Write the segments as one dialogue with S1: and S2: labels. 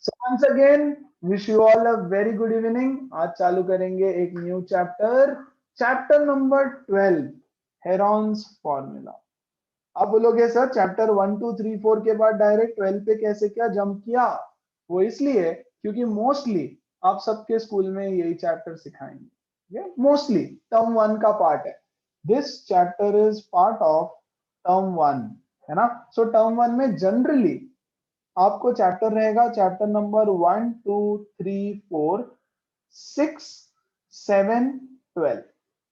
S1: So once again, wish you all a very good evening. आज चालू करेंगे एक new chapter, chapter number 12, Heron's formula. आप बोलोगे सर चैप्टर 1 2 3 4 के बाद डायरेक्ट 12 पे कैसे क्या जंप किया? वो इसलिए क्योंकि मोस्टली आप सबके स्कूल में यही चैप्टर सिखाएंगे, मोस्टली टर्म 1 का पार्ट है। This chapter is part of term 1, है ना। सो टर्म 1 में जनरली आपको चैप्टर रहेगा, चैप्टर नंबर 1 2 3 4 6 7 12,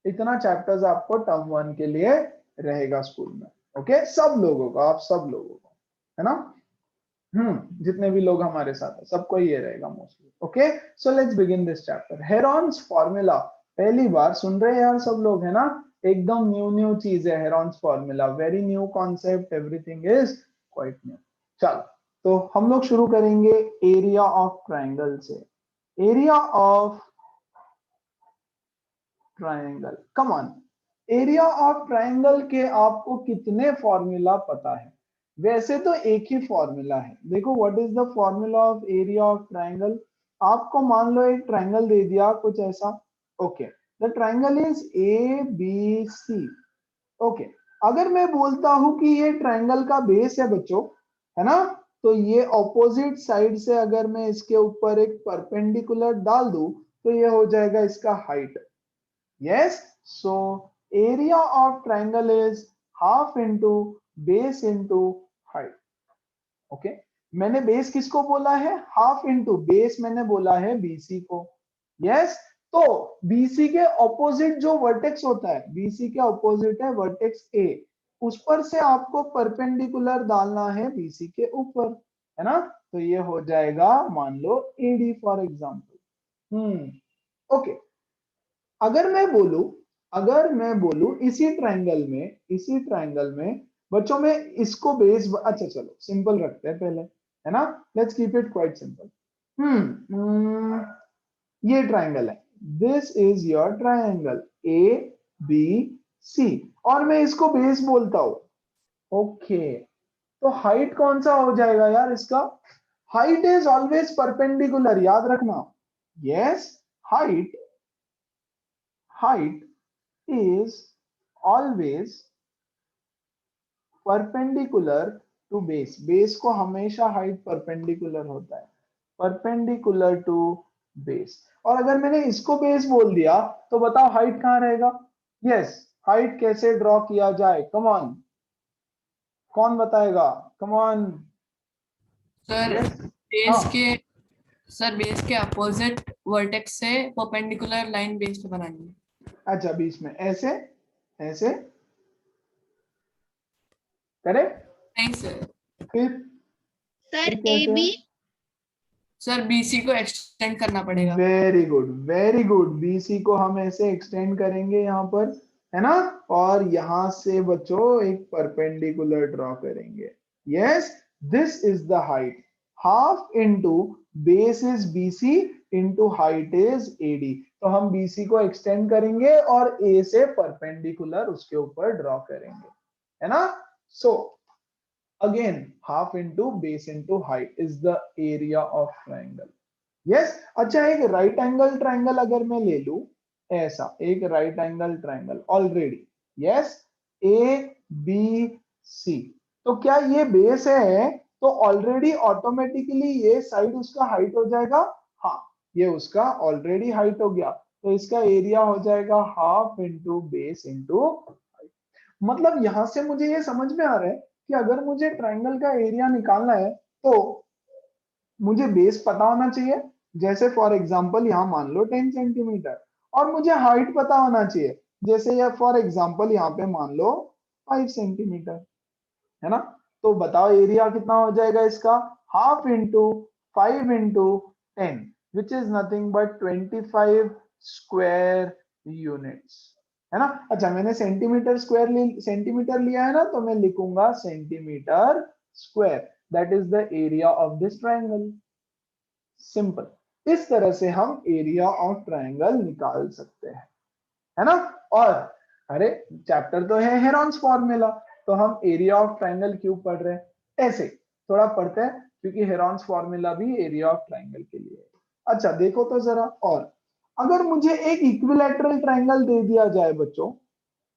S1: इतना चैप्टर्स आपको टर्म 1 के लिए रहेगा स्कूल में। ओके, सब लोगों को, आप सब लोगों को, है ना। जितने भी लोग हमारे साथ हैं सबको ये रहेगा mostly. Okay, so let's begin this chapter. Heron's formula पहली बार सुन रहे हैं यार सब लोग, है ना। एकदम न्यू चीज है Heron's formula, very new concept, everything is quite new. चलो, तो हम लोग शुरू करेंगे एरिया ऑफ ट्राइंगल से। Area of triangle, come on. Area of triangle के आपको कितने फॉर्मूला पता है? वैसे तो एक ही फॉर्मूला है। देखो, what is the formula of area of triangle. आपको मान लो एक ट्राइंगल दे दिया कुछ ऐसा। Okay, the triangle is A B C. Okay, अगर मैं बोलता हूं कि ये ट्राइंगल का बेस है बच्चों, है ना, तो ये ऑपोजिट साइड से अगर मैं इसके ऊपर एक परपेंडिकुलर डाल दूं तो ये हो जाएगा इसका height. Yes, so area of triangle is half into base into height. Okay, मैंने बेस किसको बोला है? हाफ इंटू बेस मैंने बोला है बीसी को। यस, तो बीसी के ऑपोजिट जो वर्टेक्स होता है, बीसी के ऑपोजिट है वर्टेक्स ए, उस पर से आपको परपेंडिकुलर डालना है बीसी के ऊपर, है ना। तो ये हो जाएगा मान लो एडी फॉर एग्जाम्पल। ओके, अगर मैं बोलूं इसी ट्रायंगल में बच्चों में इसको बेस, अच्छा चलो सिंपल रखते हैं पहले, है ना। Let's keep it quite simple. ये ट्रायंगल है, this is your triangle A B C, और मैं इसको बेस बोलता हूं। ओके, तो हाइट कौन सा हो जाएगा यार इसका? हाइट इज ऑलवेज परपेंडिकुलर, याद रखना। Yes, height is always perpendicular to base। Base को हमेशा हाइट परपेंडिकुलर होता है, परपेंडिकुलर टू बेस। और अगर मैंने इसको बेस बोल दिया तो बताओ हाइट कहां रहेगा? यस, हाइट कैसे ड्रॉ किया जाए? कम ऑन, कौन बताएगा? Come on.
S2: Sir
S1: yes,
S2: base
S1: हाँ,
S2: के सर बेस के अपोजिट वर्टेक्स से परपेंडिकुलर लाइन बेस पे बनानी है।
S1: अच्छा, बीच में ऐसे ऐसे, करेक्ट।
S2: नहीं सर,
S1: फिर
S3: सर ए
S1: कैसे?
S3: बी।
S2: सर बीसी को एक्सटेंड करना पड़ेगा।
S1: Very good, very good. BC को हम ऐसे एक्सटेंड करेंगे यहाँ पर, है ना, और यहां से बच्चों एक परपेंडिकुलर ड्रॉ करेंगे। Yes, this is the height, half into base is BC into height is AD. तो हम बीसी को एक्सटेंड करेंगे और ए से परपेंडिकुलर उसके ऊपर ड्रॉ करेंगे, है ना। सो again, half into base into height is the area of triangle. Yes, अच्छा, एक राइट एंगल ट्राइंगल अगर मैं ले लू, ऐसा एक right angle triangle already, yes, A B C, तो क्या ये बेस है? तो ऑलरेडी ऑटोमेटिकली ये साइड उसका हाइट हो जाएगा। हाँ, ये उसका ऑलरेडी हाइट हो गया, तो इसका एरिया हो जाएगा half into base into height. मतलब यहां से मुझे ये समझ में आ रहा है कि अगर मुझे ट्राइंगल का एरिया निकालना है तो मुझे बेस पता होना चाहिए, जैसे फॉर एग्जांपल यहां मान लो 10 सेंटीमीटर, और मुझे हाइट पता होना चाहिए, जैसे ये फॉर एग्जांपल यहाँ पे मान लो 5 सेंटीमीटर, है ना। तो बताओ एरिया कितना हो जाएगा इसका? Half into 5 into 10, which is nothing but 25 square units, है ना। अच्छा, मैंने सेंटीमीटर लिया है ना, तो मैं लिखूंगा centimetre square, that is the area of this triangle. Simple, इस तरह से हम एरिया ऑफ ट्राइंगल निकाल सकते हैं, है ना। और अरे, चैप्टर तो है हेरॉन्स फॉर्मूला, तो हम एरिया ऑफ ट्राइंगल क्यों पढ़ रहे हैं? ऐसे थोड़ा पढ़ते हैं क्योंकि हेरॉन्स फॉर्मूला भी एरिया ऑफ ट्राइंगल के लिए है। अच्छा देखो तो जरा, और अगर मुझे एक इक्विलैटरल ट्राइंगल दे दिया जाए बच्चों,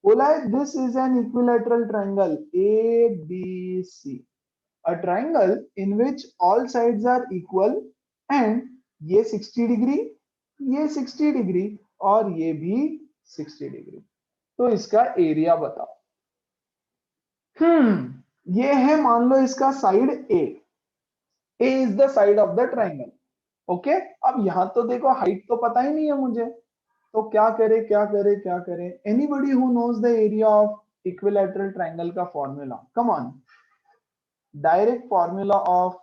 S1: बोला है this is an equilateral triangle A B C, a triangle in which all sides are equal and ये 60 डिग्री, ये 60 डिग्री और ये भी 60 डिग्री, तो इसका एरिया बताओ। ये है मान लो इसका side A is the side of the triangle. Okay, अब यहां तो देखो हाइट तो पता ही नहीं है मुझे, तो क्या करे क्या करे क्या करे, anybody who knows the area of equilateral triangle का formula, come on, direct formula of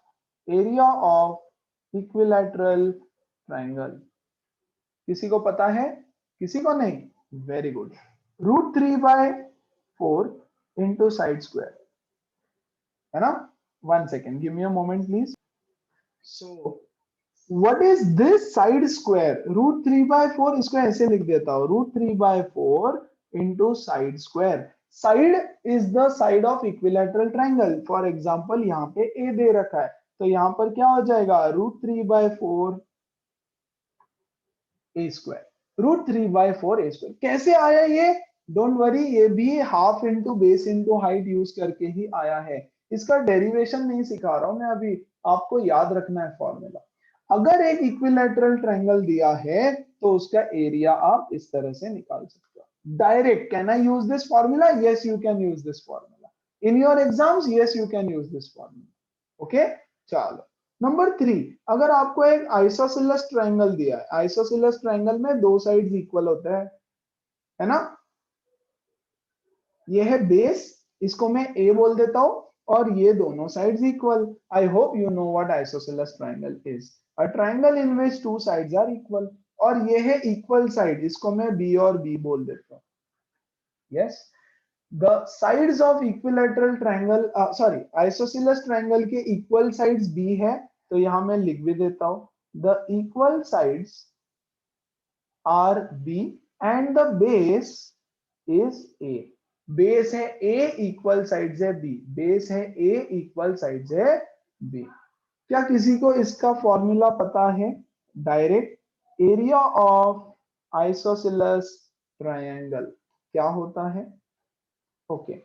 S1: area of equilateral triangle, किसी को पता है? किसी को नहीं? Very good, √3/4 into side square, है ना? 1 second, give me a moment please. So what is this side square? √3/4, इसको ऐसे लिख देता हूं, √3/4 into side square. Side is the side of equilateral triangle, for example यहाँ पे ए दे रखा है, तो यहाँ पर क्या हो जाएगा? √3/4 ए स्क्वायर, √3/4 ए स्क्वायर। कैसे आया ये? डोंट वरी, ये भी half into base into height use करके ही आया है। इसका डेरिवेशन नहीं सिखा रहा हूं मैं अभी, आपको याद रखना है फॉर्मूला। अगर एक इक्विलैटरल ट्राइंगल दिया है तो उसका एरिया आप इस तरह से निकाल सकते हो direct. Can I use this formula? Yes you can use this formula in your exams, yes you can use this formula. Okay, चलो नंबर 3, अगर आपको एक आइसोसेलेस ट्राइंगल दिया है, आइसोसेलेस ट्राइंगल में दो साइड्स इक्वल होते हैं, है ना? ये है बेस, इसको मैं ए बोल देता हूं, और ये दोनों sides equal. I hope you know what isosceles triangle is, a triangle in which two sides are equal, और ये है इक्वल साइड, इसको मैं बी और बी बोल देता हूं। Yes, the sides of equilateral triangle, sorry isosceles triangle के इक्वल साइड्स बी है, तो यहां मैं लिख भी देता हूं, the equal sides are B and the base is A. Base है ए, इक्वल साइड्स है बी, बेस है ए, इक्वल साइड्स है बी। क्या किसी को इसका फॉर्मूला पता है? Direct area of isosceles triangle क्या होता है? ओके,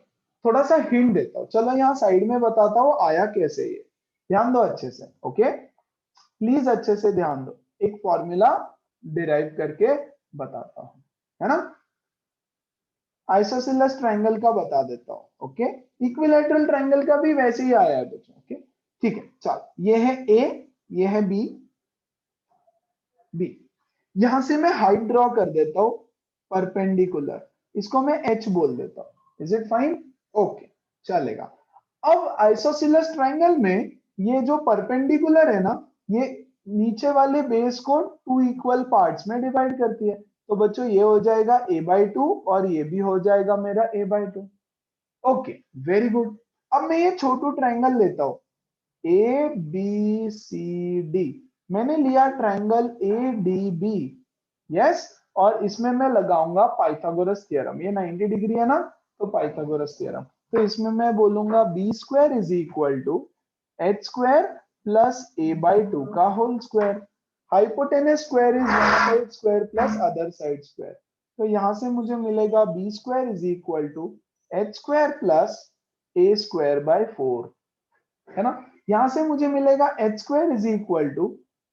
S1: थोड़ा सा हिंट देता हूं, चलो यहाँ साइड में बताता हूं आया कैसे, ये ध्यान दो अच्छे से। ओके, प्लीज अच्छे से ध्यान दो, एक फॉर्मूला डिराइव करके बताता हूं, है ना? आइसोसेलेस ट्रायंगल का बता देता हूं। ओके, इक्विलैटरल ट्रायंगल का भी वैसे ही आया है बच्चों। ओके, ठीक है, चलो ये है ए, ये है बी, बी, यहां से मैं हाइट ड्रॉ कर देता हूं परपेंडिकुलर, इसको मैं एच बोल देता हूं। Is it fine? ओके, चलेगा। अब आइसोसेलेस ट्रायंगल में ये जो परपेंडिकुलर है ना, ये नीचे वाले बेस को टू इक्वल पार्ट्स में डिवाइड करती है, तो बच्चों ये हो जाएगा a/2 और ये भी हो जाएगा मेरा a/2। Okay, very good. अब मैं ये छोटू ट्रायंगल लेता हूं, ए बी सी डी, मैंने लिया triangle A D B. Yes, और इसमें मैं लगाऊंगा पाइथागोरस थ्योरम, ये 90 डिग्री है ना, तो पाइथागोरस थ्योरम, तो इसमें मैं बोलूंगा b² is equal to h² plus a/2 का whole square, hypotenuse square is one side square plus other side square, तो यहां से मुझे मिलेगा b² is equal to h² plus a²/4, है ना? यहां से मुझे मिलेगा h² is equal to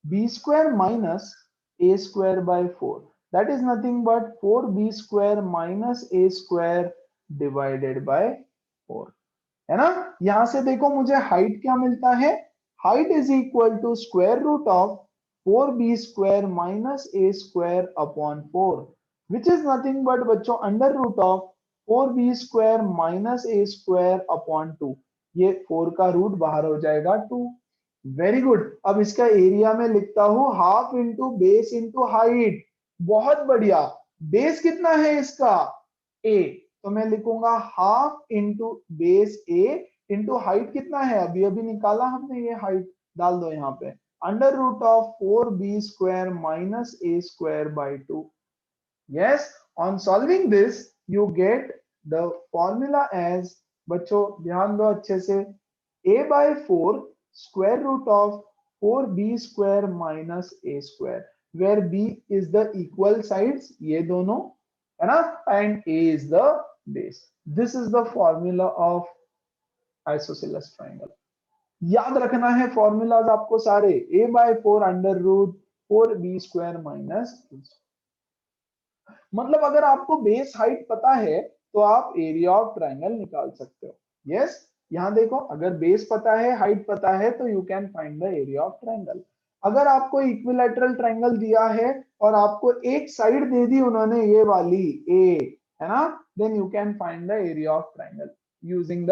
S1: b² minus a²/4, that is nothing but 4b² minus a² divided by 4, है ना? यहां से देखो मुझे हाइट क्या मिलता है, height is equal to square root of 4b² minus a² upon 4, which is nothing but बच्चों under root of 4b² minus a² upon 2, ये 4 का रूट बाहर हो जाएगा 2। Very good. अब इसका एरिया में लिखता हूं half into base into height, बहुत बढ़िया। बेस कितना है इसका? a, तो मैं लिखूंगा half into base a into height कितना है, अभी अभी निकाला हमने, ये हाइट डाल दो यहाँ पे, under root of 4b² minus a²/2। Yes, on solving this you get the formula as, बच्चों ध्यान दो अच्छे से, a/4 square root of 4b square minus a square, where b is the equal sides, ये दोनों है ना, and a is the base. This is the formula of isosceles triangle. याद रखना है फॉर्मूलाज आपको सारे, a by 4 under root 4b square minus, मतलब अगर आपको बेस हाइट पता है तो आप एरिया ऑफ ट्रायंगल निकाल सकते हो। यस, यहां देखो, अगर बेस पता है, हाइट पता है, तो you can find the area of triangle. अगर आपको इक्विलैटरल ट्रायंगल दिया है और आपको एक साइड दे दी उन्होंने ये वाली ए, है ना, then you can find the area of triangle using the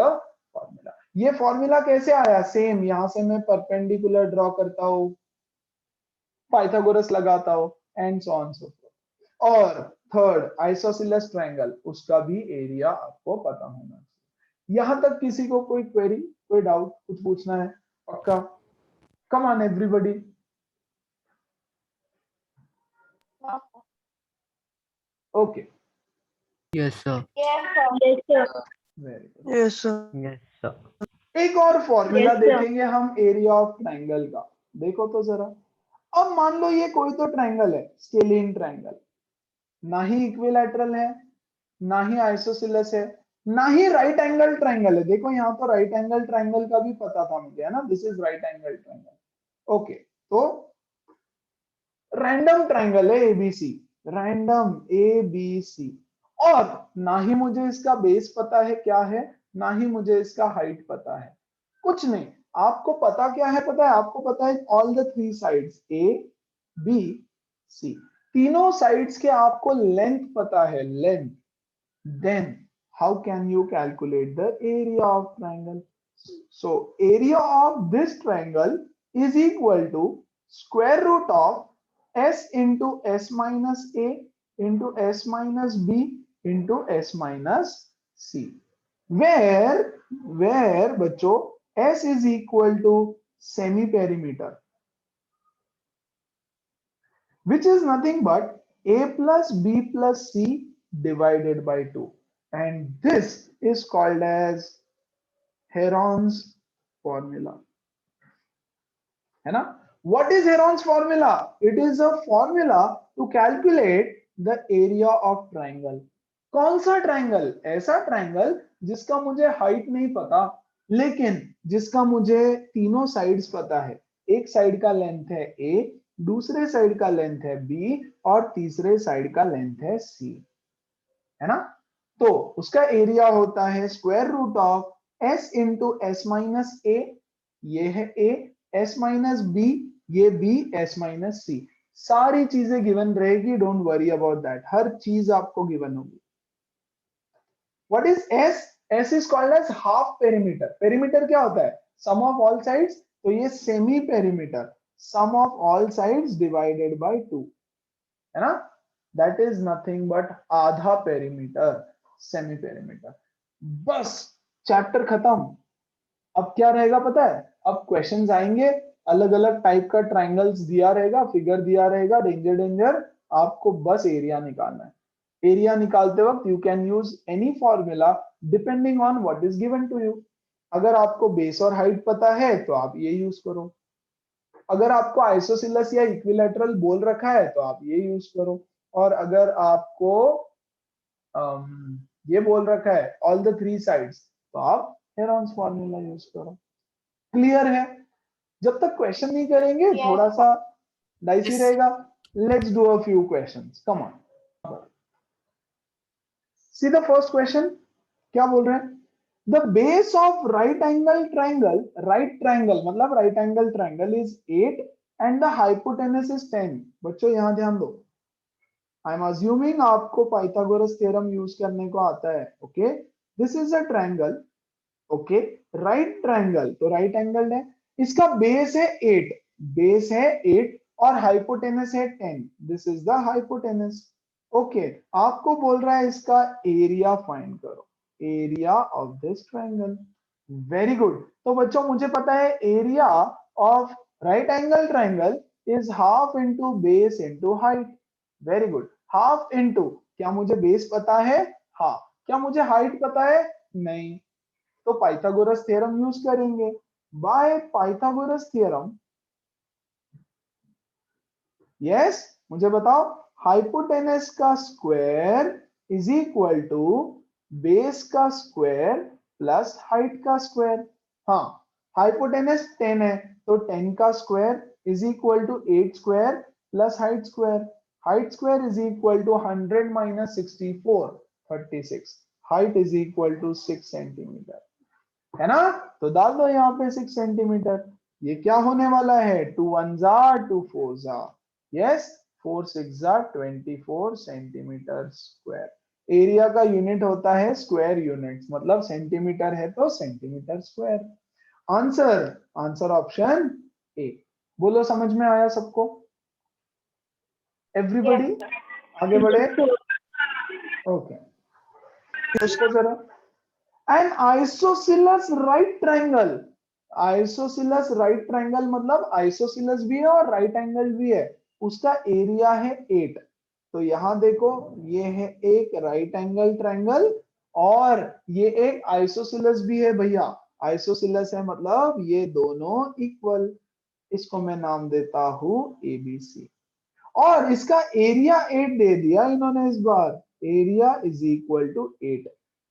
S1: formula. ये फॉर्मूला कैसे आया? सेम, यहां से मैं परपेंडिकुलर ड्रॉ करता हूं, पाइथागोरस लगाता हूं, and so on so fourth. और थर्ड आइसोसेलेस ट्रायंगल, उसका भी एरिया आपको पता होना चाहिए। यहां तक किसी को कोई क्वेरी, कोई डाउट, कुछ पूछना है? पक्का? Come on everybody. Okay,
S4: Yes, sir.
S3: Yes, sir.
S1: Very good.
S5: Yes, sir.
S4: Yes, sir.
S1: एक और फॉर्मूला
S3: Yes, sir.
S1: देखेंगे हम एरिया ऑफ ट्रायंगल का। देखो तो जरा, अब मान लो ये कोई तो ट्रायंगल है, स्केलिन ट्रायंगल, ना ही इक्विलैटरल है, ना ही आइसोसेलेस है, ना ही राइट एंगल ट्रायंगल है। देखो यहाँ तो राइट एंगल ट्रायंगल का भी पता था मुझे, है ना, this is right angle triangle. Okay, तो रैंडम ट्रायंगल है एबीसी, रैंडम एबीसी, और ना ही मुझे इसका बेस पता है क्या है, ना ही मुझे इसका हाइट पता है, कुछ नहीं। आपको पता क्या है? पता है, आपको पता है all the three sides, A B C, तीनों साइड्स के आपको लेंथ पता है, length. then how can you calculate the area of triangle? So area of this triangle is equal to square root of s into s minus a into s minus b into s minus c, where बच्चों s is equal to semi perimeter, which is nothing but a plus b plus c divided by 2, and this is called as Heron's formula, है ना? What is Heron's formula? It is a formula to calculate the area of triangle. कौन सा triangle? ऐसा triangle जिसका मुझे height नहीं पता, लेकिन जिसका मुझे तीनों साइड्स पता है। एक साइड का लेंथ है a, दूसरे साइड का लेंथ है b, और तीसरे साइड का लेंथ है c, है ना? तो उसका एरिया होता है square root of s into S minus a, ये है a, s माइनस b, ये b, s माइनस c। सारी चीजें गिवन रहेगी, डोंट वरी अबाउट दैट, हर चीज आपको गिवन होगी। What is s? s is called as half perimeter. Perimeter क्या होता है? सम ऑफ ऑल साइड्स, तो ये semi perimeter, sum of all sides divided by 2, है ना, दैट इज नथिंग बट आधा पेरीमीटर, सेमी पेरीमीटर। बस चैप्टर खत्म। अब क्या रहेगा पता है? अब क्वेश्चंस आएंगे, अलग अलग टाइप का ट्रायंगल्स दिया रहेगा, फिगर दिया रहेगा, डेंजर डेंजर, आपको बस एरिया निकालना है। एरिया निकालते वक्त you can use any formula depending on what is given to you. अगर आपको बेस और हाइट पता है तो आप ये यूज करो, अगर आपको आइसोसेलेस या इक्विलैटरल बोल रखा है तो आप ये यूज करो, और अगर आपको ये बोल रखा है ऑल द थ्री साइड्स, तो आप हेरॉन्स फॉर्मूला यूज करो। क्लियर है? जब तक क्वेश्चन नहीं करेंगे
S3: Yes.
S1: थोड़ा सा डाइसी
S2: Yes.
S1: रहेगा। Let's do a few questions, come on. See the first question, क्या बोल रहे हैं? The base of right angle triangle, right triangle मतलब right angle triangle is 8 and the hypotenuse is 10। बच्चों यहां ध्यान दो, आई एम अज्यूमिंग आपको पाइथागोरस थ्योरम यूज करने को आता है। Okay, this is a triangle, okay, right triangle, तो राइट एंगल है, इसका बेस है 8, बेस है 8 और हाइपोटेनस है 10, this is the hypotenuse. Okay, आपको बोल रहा है इसका एरिया फाइंड करो, area of this triangle. Very good. तो बच्चों मुझे पता है area of right angle triangle is half into base into height. Very good, half into, क्या मुझे बेस पता है? हाँ। क्या मुझे हाइट पता है? नहीं। तो पाइथागोरस थ्योरम यूज करेंगे, बाय पाइथागोरस थ्योरम, यस मुझे बताओ, हाइपोटेनस का square is equal to base का स्क्वायर प्लस हाइट का स्क्वायर। हाँ, हाइपोटेनस 10 है तो 10 का square is equal to 8 square plus height square. Height square is equal to 100 minus 64, 36। Height is equal to 6 centimetre, है ना। तो डाल दो यहाँ पे 6 सेंटीमीटर। ये क्या होने वाला है, 2 1 जा 2 4 जा, यस 4 6 जा 24 सेंटीमीटर स्क्वायर। एरिया का यूनिट होता है स्क्वायर यूनिट्स, मतलब सेंटीमीटर है तो centimetre square. Answer, answer option ए। बोलो समझ में आया सबको, एवरीबॉडी? आगे बढ़े, ओके। इसको जरा, an isosceles right triangle. Isosceles right triangle मतलब आइसोसिलस भी है और राइट एंगल भी है, उसका एरिया है 8। तो यहां देखो, ये है एक राइट एंगल ट्रायंगल और ये एक आइसोसिलस भी है भैया। आइसोसिलस है मतलब ये दोनों इक्वल। इसको मैं नाम देता हूं एबीसी। और इसका एरिया 8 दे दिया इन्होंने इस बार, एरिया इज इक्वल टू 8।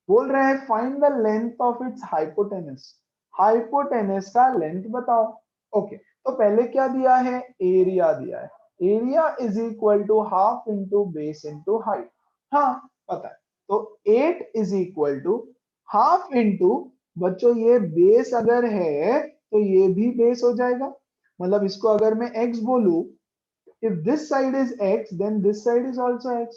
S1: बोल रहे हैं find the length of its hypotenuse. Hypotenuse का लेंथ बताओ। ओके, तो पहले क्या दिया है, एरिया दिया है। Area is equal to half into base into height. हाँ पता है, तो 8 is equal to half into, बच्चों ये बेस अगर है तो ये भी बेस हो जाएगा। मतलब इसको अगर मैं x बोलूं, if this side is x then this side is also x।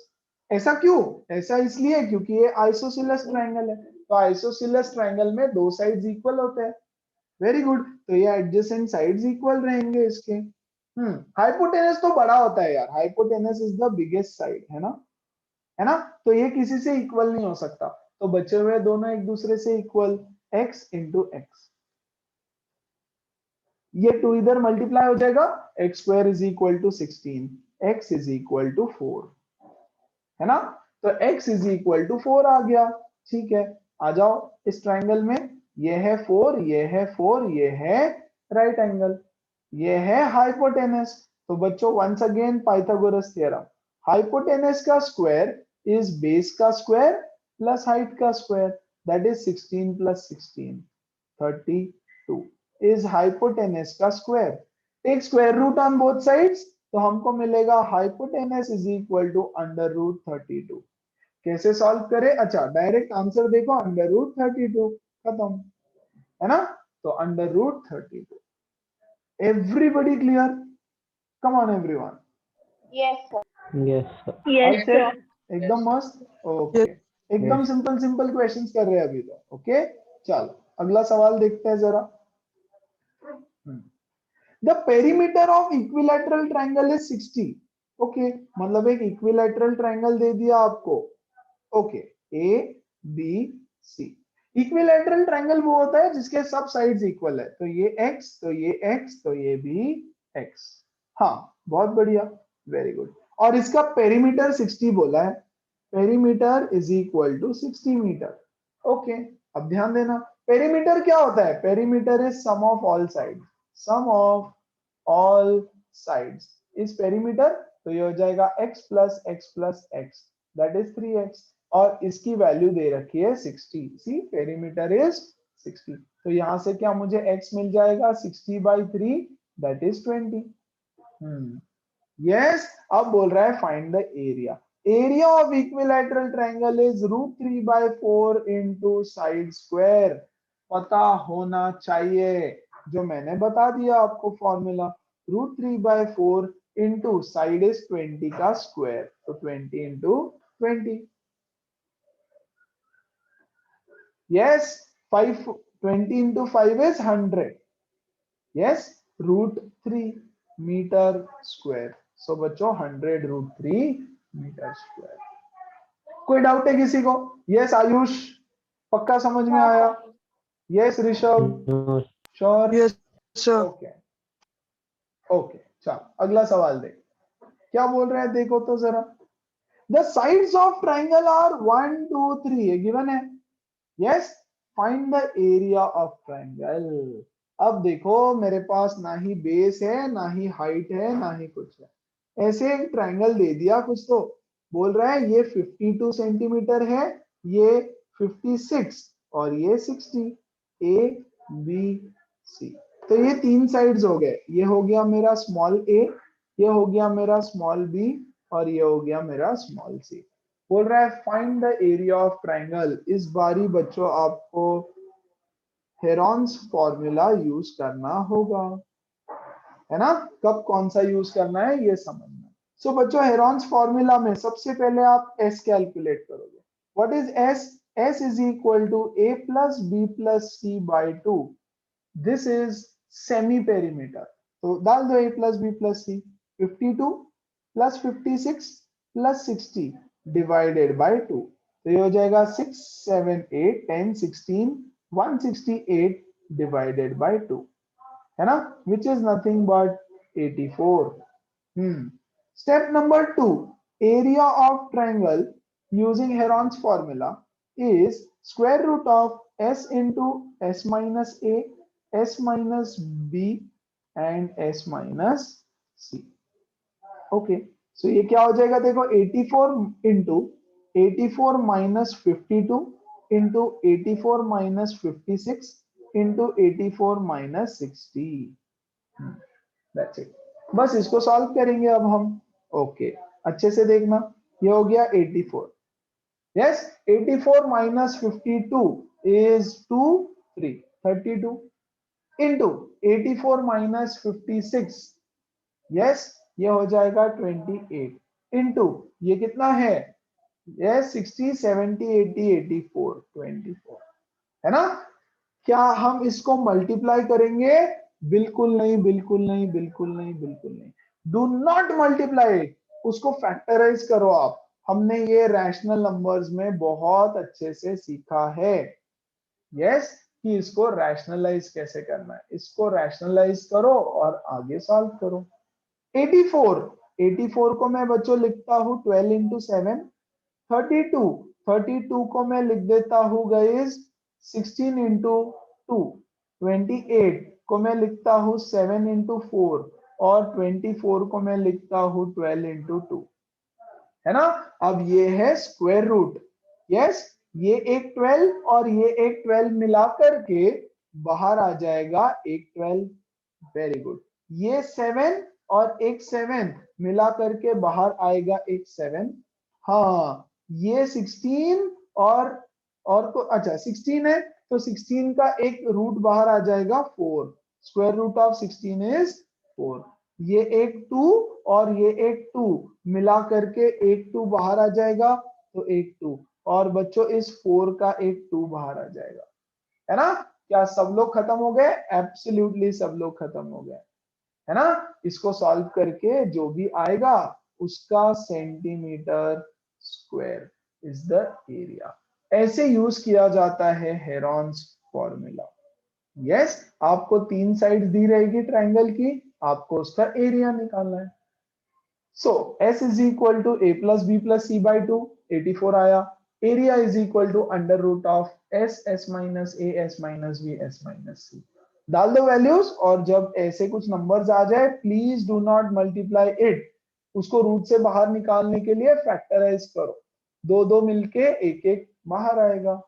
S1: ऐसा क्यों, ऐसा इसलिए क्योंकि ये आइसोसिलस ट्रायंगल है, तो आइसोसिलस ट्रायंगल में दो साइड्स इक्वल होते हैं। वेरी गुड, तो ये एडजेसेंट साइड्स इक्वल रहेंगे इसके। हाइपोटेनस तो बड़ा होता है यार, hypotenuse is the biggest side, है ना, है ना। तो ये किसी से इक्वल नहीं हो सकता, तो बचे हुए दोनों एक दूसरे से इक्वल, x इंटू एक्स। ये 2 इधर मल्टीप्लाई हो जाएगा, x square is equal to 16, x is equal to 4, है ना। तो x इज इक्वल टू 4 आ गया। ठीक है, आ जाओ इस ट्रायंगल में, ये है 4, ये है 4, ये है राइट एंगल, ये है हाइपोटेनस। तो बच्चों once again Pythagoras theorem, hypotenuse का स्क्वायर इज बेस का स्क्वायर प्लस हाइट का square, that is 16 plus 16, 32 is hypotenuse का square. Take square root on both sides, तो हमको मिलेगा hypotenuse is equal to under root 32। कैसे सॉल्व करें, अच्छा डायरेक्ट आंसर देखो, अंडर रूट 32 खत्म, है ना। तो under root 32। Everybody clear? Come on everyone.
S3: Yes, sir.
S4: Yes, sir.
S3: Yes, sir.
S1: एकदम मस्त, ओके। एकदम सिंपल सिंपल क्वेश्चंस कर रहे हैं अभी तो, ओके। चलो अगला सवाल देखते हैं जरा। The perimeter of equilateral triangle is 60। Okay, मतलब एक इक्विलैटरल ट्रायंगल दे दिया आपको, okay, A B C. Equilateral triangle वो होता है जिसके सब साइड्स इक्वल है, तो ये x, तो ये x, तो ये भी x। हाँ बहुत बढ़िया, वेरी गुड। और इसका पेरीमीटर 60 बोला है, perimeter is equal to 60 metre. Okay, अब ध्यान देना, पेरीमीटर क्या होता है, perimeter is sum of all sides, sum of all sides is perimeter. तो ये हो जाएगा x plus x, that is 3x, और इसकी वैल्यू दे रखी है 60। सी पेरीमीटर इज 60, तो यहां से क्या मुझे x मिल जाएगा, 60/3 दैट इज 20। यस, अब बोल रहा है find the area. Area of equilateral triangle is √3/4 into side square. पता होना चाहिए, जो मैंने बता दिया आपको फॉर्मूला, √3/4 इंटू साइड इज 20 का स्क्वायर, तो 20 into 20। Yes, 20 into 5 is 100। Yes, √3 metre square. So बच्चों 100√3 मीटर स्क्वायर। कोई डाउट है किसी को? यस आयुष, पक्का समझ में आया? Yes Rishabh,
S4: No,
S1: sure?
S5: Yes, sir.
S1: Okay okay, चलो अगला सवाल देख, क्या बोल रहे हैं देखो तो जरा। The sides of triangle are 1 2 3, ये गिवन है। Yes, find the area of triangle. अब देखो मेरे पास ना ही बेस है, ना ही हाइट है, ना ही कुछ है, ऐसे एक ट्रायंगल दे दिया कुछ, तो बोल रहा है ये 52 सेंटीमीटर है, ये 56 और ये 60, ए बी सी। तो ये तीन साइड्स हो गए, ये हो गया मेरा स्मॉल ए, ये हो गया मेरा स्मॉल बी और ये हो गया मेरा स्मॉल सी। बोल रहा है find the area of triangle. इस बारी बच्चों आपको हेरॉन्स फॉर्मूला यूज करना होगा, है ना। कब कौन सा यूज करना है ये समझना। सो बच्चों हेरॉन्स फॉर्मूला में सबसे पहले आप एस कैलकुलेट करोगे। What is s? S is equal to a plus B plus C by 2। This is semi perimeter. तो डाल दो a plus B plus c. 52 plus 56 plus 60 divided by 2। तो ये हो जाएगा 6 7 8 10 16 168 डिवाइडेड बाई 2, है ना, which is nothing but 84. Step number 2, area of triangle using Heron's formula is square root of s into s minus a, s minus b and s minus c. Okay, so ये क्या हो जाएगा देखो 84 into 84 minus 52 into 84 minus 56 into 84 minus 60. That's it. बस इसको solve करेंगे अब हम। ओके अच्छे से देखना, ये हो गया 84। Yes 84 minus 52 is 2 3 32 into 84 minus 56, yes ये हो जाएगा 28 इंटू ये कितना है, यस 60 70 80 84 24, है ना। क्या हम इसको मल्टीप्लाई करेंगे? बिल्कुल नहीं, बिल्कुल नहीं, बिल्कुल नहीं, बिल्कुल नहीं। डू नॉट मल्टीप्लाई, उसको फैक्टराइज करो आप। हमने ये रैशनल नंबर्स में बहुत अच्छे से सीखा है, यस कि इसको रैशनलाइज कैसे करना है। इसको रैशनलाइज करो और आगे सॉल्व करो। 84 को मैं बच्चों लिखता हूं 12 इंटू 7। 32 को मैं लिख देता हूं गाइस 16 इंटू 2। 28 को मैं लिखता हूं 7 इंटू 4 और 24 को मैं लिखता हूं 12 इंटू 2, है ना। अब ये है स्क्वायर रूट, यस ये एक 12 और ये एक 12 मिला करके बाहर आ जाएगा एक 12। Very good. ये 7 और एक 7 मिला करके बाहर आएगा एक 7। हाँ ये 16 और को अच्छा 16 है तो 16 का एक रूट बाहर आ जाएगा 4। Square root of 16 is 4। ये एक 2 और ये एक 2 मिला करके एक 2 बाहर आ जाएगा तो एक 2, और बच्चों इस 4 का एक 2 बाहर आ जाएगा, है ना। क्या सब लोग खत्म हो गए? एब्सोल्युटली सब लोग खत्म हो गए, है ना। इसको सॉल्व करके जो भी आएगा उसका centimetre square is the area. ऐसे यूज किया जाता है हेरॉन्स फॉर्मूला। यस आपको तीन साइड दी रहेगी ट्रायंगल की, आपको उसका एरिया निकालना है। So S is equal to a plus B plus C by 2, 84 आया। Area is equal to under root of s minus a s minus b s minus c। डाल दो वैल्यूज, और जब ऐसे कुछ नंबर्स आ जाए please do not multiply it, उसको root से बाहर निकालने के लिए फैक्टराइज करो। दो दो मिलके एक एक बाहर आएगा।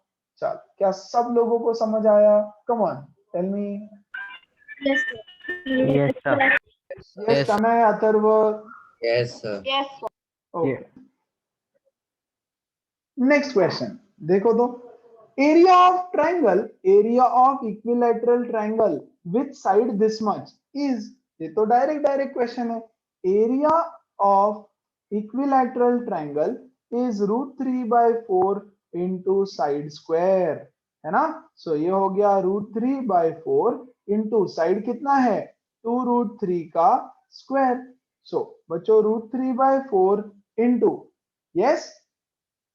S1: चल क्या सब लोगों को समझ आया? Come on tell me.
S3: Yes, sir.
S4: Yes, sir.
S1: Yes Tanay Atharv.
S5: Yes, sir.
S3: Yes, sir.
S1: Okay next question देखो तो। Area of triangle, area of equilateral triangle with side this much is, ये तो डायरेक्ट क्वेश्चन है। Area of equilateral triangle is √3/4 into side square, है ना। सो ये हो गया √3/4 इंटू साइड कितना है 2√3 का स्क्वायर। सो बच्चों √3/4 इंटू, यस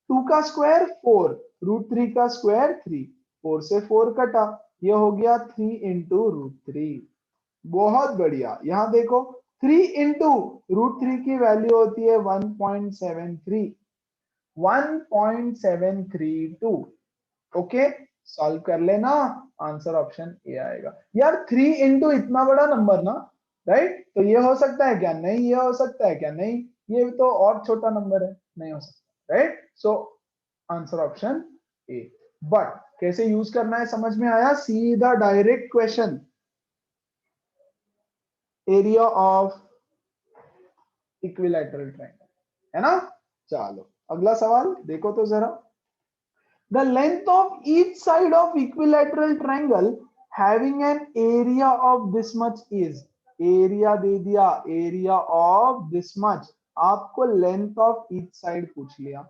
S1: 2 का स्क्वायर 4, √3 का स्क्वायर 3, 4 से 4 कटा, ये हो गया 3 इंटू √3। बहुत बढ़िया। यहां देखो 3 इंटू √3 की वैल्यू होती है 1.73, 1732। ओके सॉल्व कर लेना, आंसर ऑप्शन ए आएगा। यार 3 इंटू इतना बड़ा नंबर ना, राइट, तो ये हो सकता है क्या? नहीं। ये हो सकता है क्या? नहीं। ये तो और छोटा नंबर है, नहीं हो सकता, right. So answer option A. But कैसे यूज करना है समझ में आया? सीधा direct question, area of equilateral triangle, है ना। चलो अगला सवाल देखो तो जरा। The length of each side of equilateral triangle having an area of this much is, area दे दिया, एरिया ऑफ दिस मच, आपको लेंथ ऑफ ईच साइड पूछ लिया,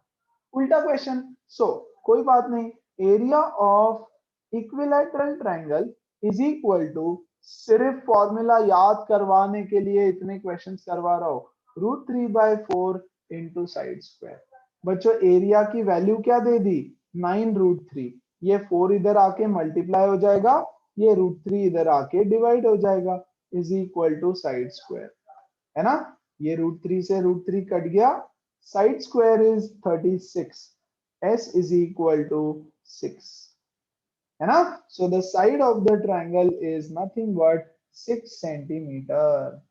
S1: उल्टा क्वेश्चन। सो कोई बात नहीं, area of equilateral triangle is equal to, सिर्फ फॉर्मूला याद करवाने के लिए इतने क्वेश्चंस करवा रहा हूं, √3/4 इंटू साइड स्क्वायर। बच्चों एरिया की वैल्यू क्या दे दी? 9√3। ये 4 इधर आके मल्टीप्लाई हो जाएगा, ये √3 इधर आके डिवाइड हो जाएगा, is equal to side square, है ना। ये √3 से √3 कट गया, side square is 36, s is equal to 6, है ना। So the side of the triangle is nothing but 6 centimetre.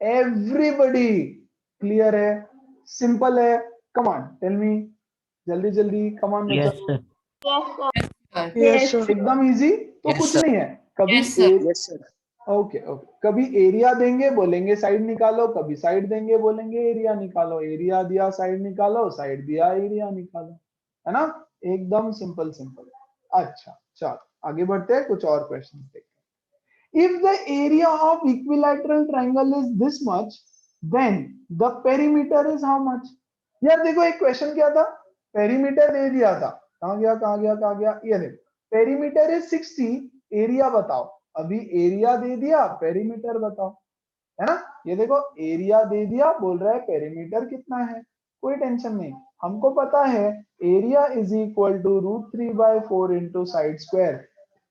S1: Everybody clear है? सिंपल है? कम ऑन टेल मी, जल्दी जल्दी, कम ऑन
S4: Yes,
S1: बच्चा।
S4: sir.
S3: Yes, sir.
S1: एकदम easy तो
S4: Yes,
S1: कुछ
S4: sir.
S1: नहीं है। कभी
S2: Yes, sir.
S4: Yes, sir.
S1: Okay okay, कभी एरिया देंगे बोलेंगे साइड निकालो, कभी साइड देंगे बोलेंगे एरिया निकालो, एरिया दिया साइड निकालो, साइड दिया एरिया निकालो, है ना। एकदम सिंपल सिंपल। अच्छा चलो आगे बढ़ते हैं, कुछ और क्वेश्चन देखते हैं। If the area of equilateral triangle is this much, then the perimeter is how much? यार देखो एक क्वेश्चन क्या था, पेरीमीटर दे दिया था, कहां गया कहां गया कहां गया, ये देखो पेरीमीटर इज 60, एरिया बताओ। अभी एरिया दे दिया, पेरीमीटर बताओ, है ना। ये देखो एरिया दे दिया, बोल रहा है पेरीमीटर कितना है, कोई टेंशन नहीं, हमको पता है area is equal to √3/4 into side square.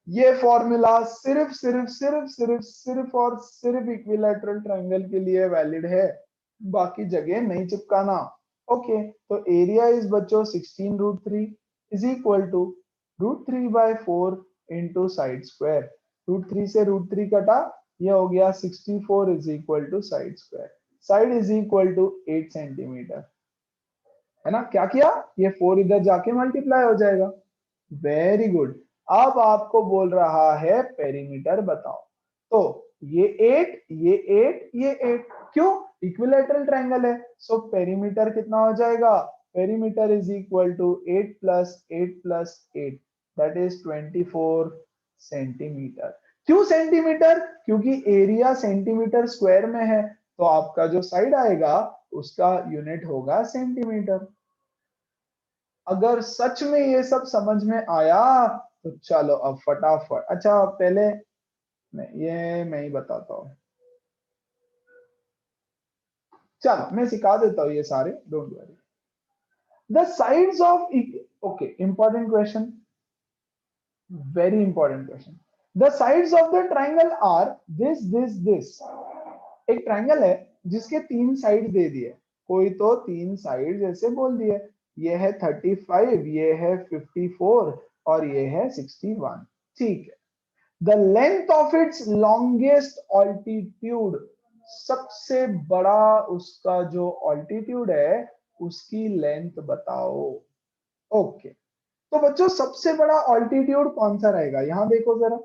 S1: ये फॉर्मूला सिर्फ सिर्फ सिर्फ सिर्फ सिर्फ और सिर्फ इक्विलैटरल ट्रायंगल के लिए वैलिड है, बाकी जगह नहीं चिपकाना। ओके, तो एरिया इज बच्चों 16√3 is equal to √3/4 into side square. √3 से √3 कटा, ये हो गया 64 is equal to side square. Side is equal to 8 centimetre, है ना। क्या किया? ये 4 इधर जाके मल्टीप्लाई हो जाएगा। Very good. अब आपको बोल रहा है पेरीमीटर बताओ, तो ये 8 ये 8 ये 8, क्यों? इक्विलैटरल ट्रायंगल है, सो पेरीमीटर कितना हो जाएगा? Perimeter is equal to 8 + 8 + 8, that is 24 centimetre. क्यों सेंटीमीटर? क्योंकि एरिया सेंटीमीटर स्क्वायर में है, तो आपका जो साइड आएगा उसका यूनिट होगा सेंटीमीटर। अगर सच में ये सब समझ में आया तो चलो अब फटाफट, अच्छा पहले मैं ही बताता हूँ, चलो मैं सिखा देता हूँ ये सारे, don't worry. The sides of, okay important question, very important question. The sides of the triangle are this. एक ट्रायंगल है जिसके 3 साइड दे दिए, कोई तो 3 साइड जैसे बोल दिए, ये है 35, ये है 54 और ये है 61, ठीक है। The length of it's longest altitude, सबसे बड़ा उसका जो ऑल्टीट्यूड है उसकी लेंथ बताओ। ओके, तो बच्चों सबसे बड़ा ऑल्टीट्यूड कौन सा रहेगा? यहां देखो जरा,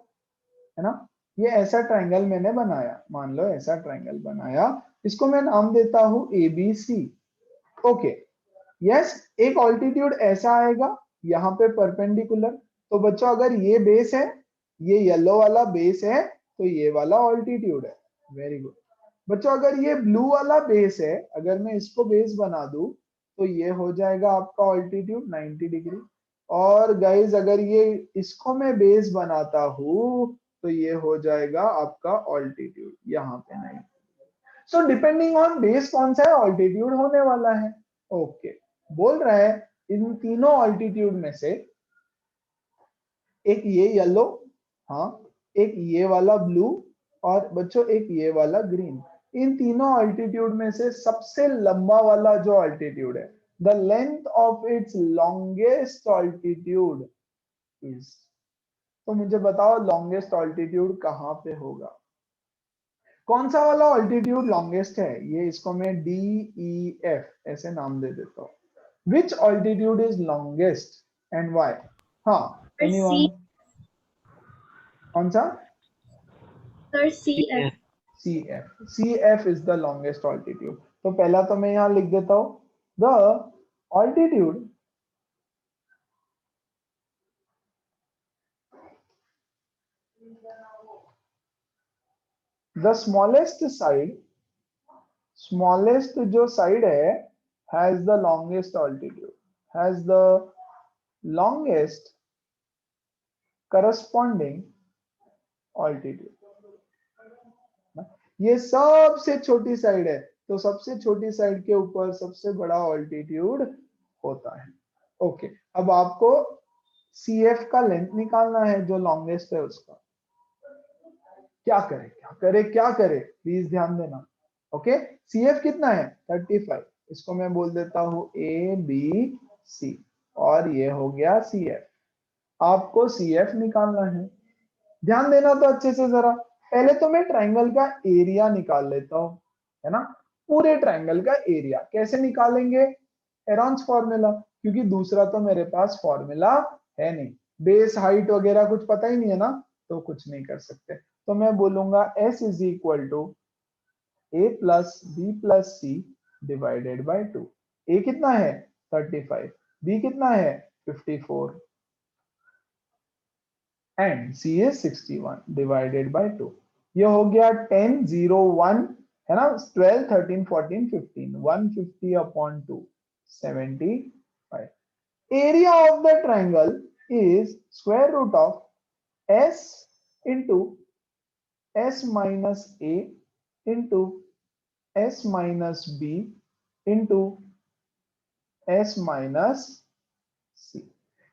S1: है ना। ये ऐसा ट्रायंगल मैंने बनाया, मान लो ऐसा ट्रायंगल बनाया, इसको मैं नाम देता हूं ABC। ओके, यस, एक ऑल्टीट्यूड ऐसा आएगा यहाँ पे परपेंडिकुलर। तो बच्चों अगर ये बेस है, ये येलो वाला बेस है, तो ये वाला ऑल्टीट्यूड है। वेरी गुड बच्चों, अगर ये ब्लू वाला बेस है, अगर मैं इसको बेस बना दूं तो ये हो जाएगा आपका ऑल्टीट्यूड 90 डिग्री। और गाइज अगर ये इसको मैं बेस बनाता हूं तो ये हो जाएगा आपका ऑल्टीट्यूड यहाँ पे 90। सो डिपेंडिंग ऑन बेस कौन सा है, ऑल्टीट्यूड होने वाला है। ओके, बोल रहा है इन तीनों ऑल्टीट्यूड में से एक ये येलो, हाँ, एक ये वाला ब्लू और बच्चों एक ये वाला ग्रीन, इन तीनों ऑल्टीट्यूड में से सबसे लंबा वाला जो ऑल्टीट्यूड है, the length of it's longest altitude is तो मुझे बताओ लॉन्गेस्ट ऑल्टीट्यूड कहाँ पे होगा, कौन सा वाला ऑल्टीट्यूड लॉन्गेस्ट है? ये इसको मैं DEF ऐसे नाम दे देता हूँ। Which altitude is longest and why? हाँ, एनीवन? कौन सा?
S3: Sir CF।
S1: CF is the longest altitude. तो पहला तो मैं यहां लिख देता हूं, the altitude the smallest जो साइड है has the longest altitude, has the longest corresponding altitude. ये सबसे छोटी साइड है, तो सबसे छोटी साइड के ऊपर सबसे बड़ा ऑल्टीट्यूड होता है। ओके, अब आपको CF का लेंथ निकालना है जो लॉन्गेस्ट है उसका। क्या करे क्या करे क्या करे, प्लीज ध्यान देना। ओके, CF कितना है? 35। इसको मैं बोल देता हूं ABC और ये हो गया CF। आपको CF निकालना है, ध्यान देना तो अच्छे से जरा। पहले तो मैं ट्रायंगल का एरिया निकाल लेता हूं, है ना। पूरे ट्रायंगल का एरिया कैसे निकालेंगे? हेरॉन्स फॉर्मूला, क्योंकि दूसरा तो मेरे पास फॉर्मूला है नहीं, बेस हाइट वगैरह कुछ पता ही नहीं है ना, तो कुछ नहीं कर सकते। तो मैं बोलूंगा S is equal to A plus B plus C divided by 2। A कितना है? 35, B कितना है? 54 and C is 61 divided by 2। ये हो गया 10, 0, 1, है ना, 12, 13, 14, 15, 150 upon 2, 75। Area of the triangle is square root of S into S minus A into S minus B into S minus C।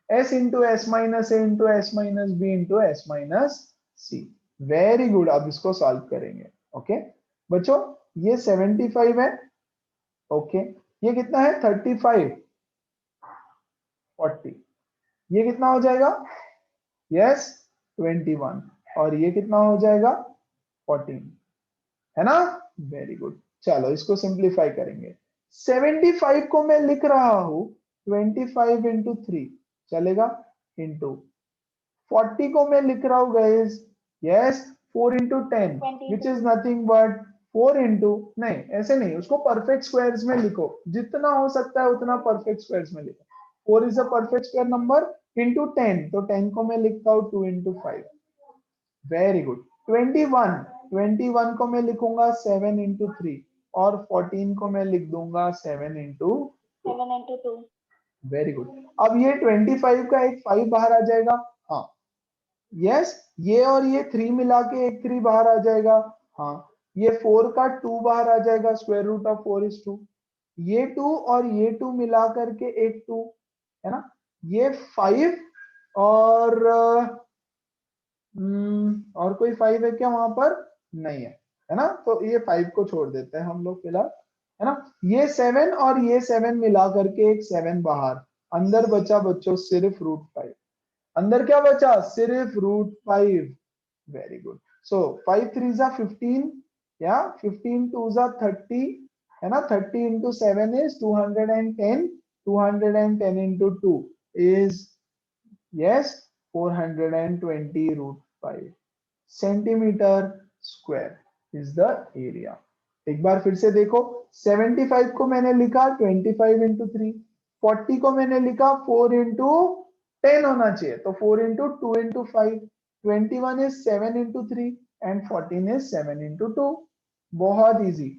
S1: S into S minus A into S minus B into S minus C। Very good, अब इसको solve करेंगे। Okay बच्चों, ये 75 है। Okay, ये कितना है? 35, 40, ये कितना हो जाएगा? यस 21, और ये कितना हो जाएगा? 14, है ना। वेरी गुड, चलो इसको सिंप्लीफाई करेंगे। 75 को मैं लिख रहा हूं 25 इंटू 3 चलेगा, इंटू 40 को मैं लिख रहा हूं guys, yes 4 into 10 which is nothing but 4 into, नहीं ऐसे नहीं, उसको परफेक्ट स्क्वायर्स में लिखो, जितना हो सकता है उतना परफेक्ट स्क्वायर्स में लिखो। 4 is a perfect square number into 10, तो 10 को मैं लिखता हूं 2 इंटू 5। Very good. 21 को मैं लिखूंगा 7 इंटू 3, और 14 को मैं लिख दूंगा 7 इंटू
S3: 2।
S1: Very good. अब ये 25 का एक 5 बाहर आ जाएगा, हाँ यस, ये और ये 3 मिला के एक 3 बाहर आ जाएगा, हाँ ये 4 का 2 बाहर आ जाएगा, स्क्वायर रूट ऑफ 4 इज 2। ये 2 और ये 2 मिला करके एक 2, है ना। ये 5 और और कोई 5 है क्या वहां पर? नहीं है ना, तो ये 5 को छोड़ देते हैं हम लोग फिलहाल, है ना। ये 7 और ये 7 मिला करके एक 7 बाहर, अंदर बचा बच्चों सिर्फ √5। अंदर क्या बचा? सिर्फ √5। Very good. सो 5 3 जा 15, या 15 2 जा 30, है ना। 30 into 7 is 210, 210 into 2 is yes 420 √5 centimetre square is the area. एक बार फिर से देखो, 75 को मैंने लिखा 25 इंटू 3, 40 को मैंने लिखा 4 इंटू 10 होना चाहिए, तो 4 into 2 into 5, 21 is 7 into 3 and 14 is 7 into 2। बहुत इजी।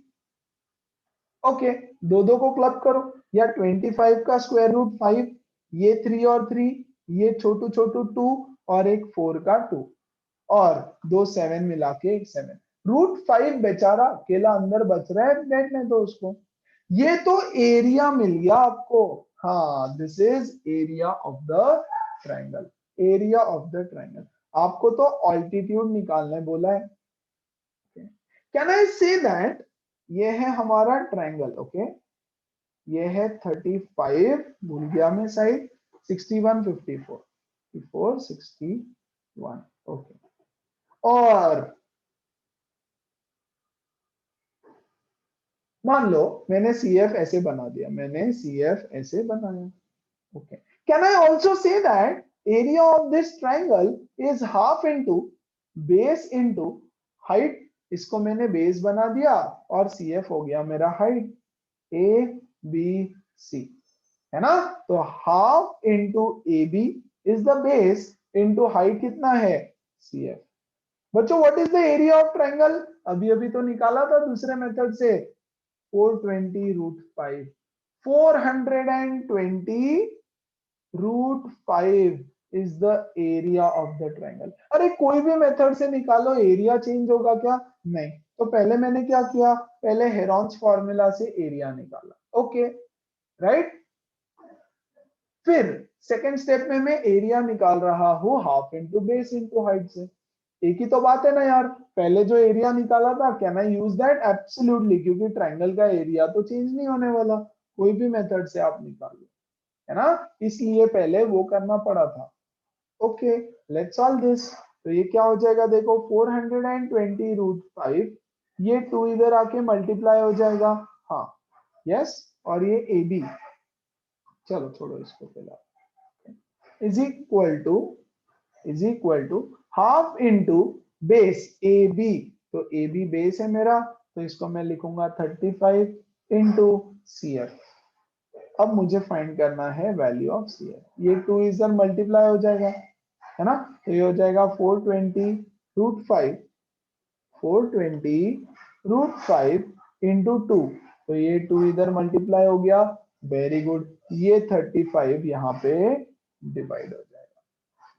S1: ओके, दो को क्लब करो, या 25 का स्क्वायर रूट 5, ये 3 और 3, ये छोटू छोटू 2 और एक 4 का 2, और दो 7 मिला के एक 7। √5 बेचारा अकेला अंदर बच रहा है, बैठने दो उसको। ये तो एरिया मिल गया आपको, हाँ this is area of the triangle, area of the triangle. आपको तो ऑल्टीट्यूड निकालने बोला है। कैन आई से दैट ये है हमारा ट्रायंगल, ओके ये है 35, भूल गया मैं साइड, 61 54 54 61 1 ओके। और मान लो मैंने CF ऐसे बना दिया, मैंने CF ऐसे बनाया, okay. Can I also say that area of this triangle is half into base into height? इसको मैंने बेस बना दिया और CF हो गया मेरा हाइट, ABC, है ना? तो half into AB is the base into height कितना है? CF। बच्चों what is the area of triangle? अभी अभी तो निकाला था दूसरे मेथड से, 420 root 5, 420 root 5 is the area of the triangle. अरे कोई भी मेथड से निकालो, एरिया चेंज होगा क्या? नहीं। तो पहले मैंने क्या किया, पहले हेरॉन्स फॉर्मूला से एरिया निकाला, ओके राइट। फिर सेकेंड स्टेप में मैं एरिया निकाल रहा हूं half into base into height से। एक ही तो बात है ना यार, पहले जो एरिया निकाला था can I use that? Absolutely, क्योंकि ट्राइंगल का एरिया तो चेंज नहीं होने वाला, कोई भी मेथड से आप निकाल लो, है ना? इसलिए पहले वो करना पड़ा था। Okay let's solve this. तो ये क्या हो जाएगा देखो, 420 रूट 5, ये 2 इधर आके मल्टीप्लाई हो जाएगा, हाँ यस, और ये AB, चलो छोड़ो इसको फिलहाल, is equal to half into base AB। तो AB बेस है मेरा, तो इसको मैं लिखूंगा 35 इंटू CF। अब मुझे फाइंड करना है वैल्यू ऑफ CF। ये 2 इधर मल्टीप्लाई हो जाएगा, है ना? तो ये हो जाएगा 420 रूट 5, 420 रूट 5 इंटू 2। तो ये 2 इधर मल्टीप्लाई हो गया, वेरी गुड। ये 35 यहाँ पे डिवाइड हो जाएगा,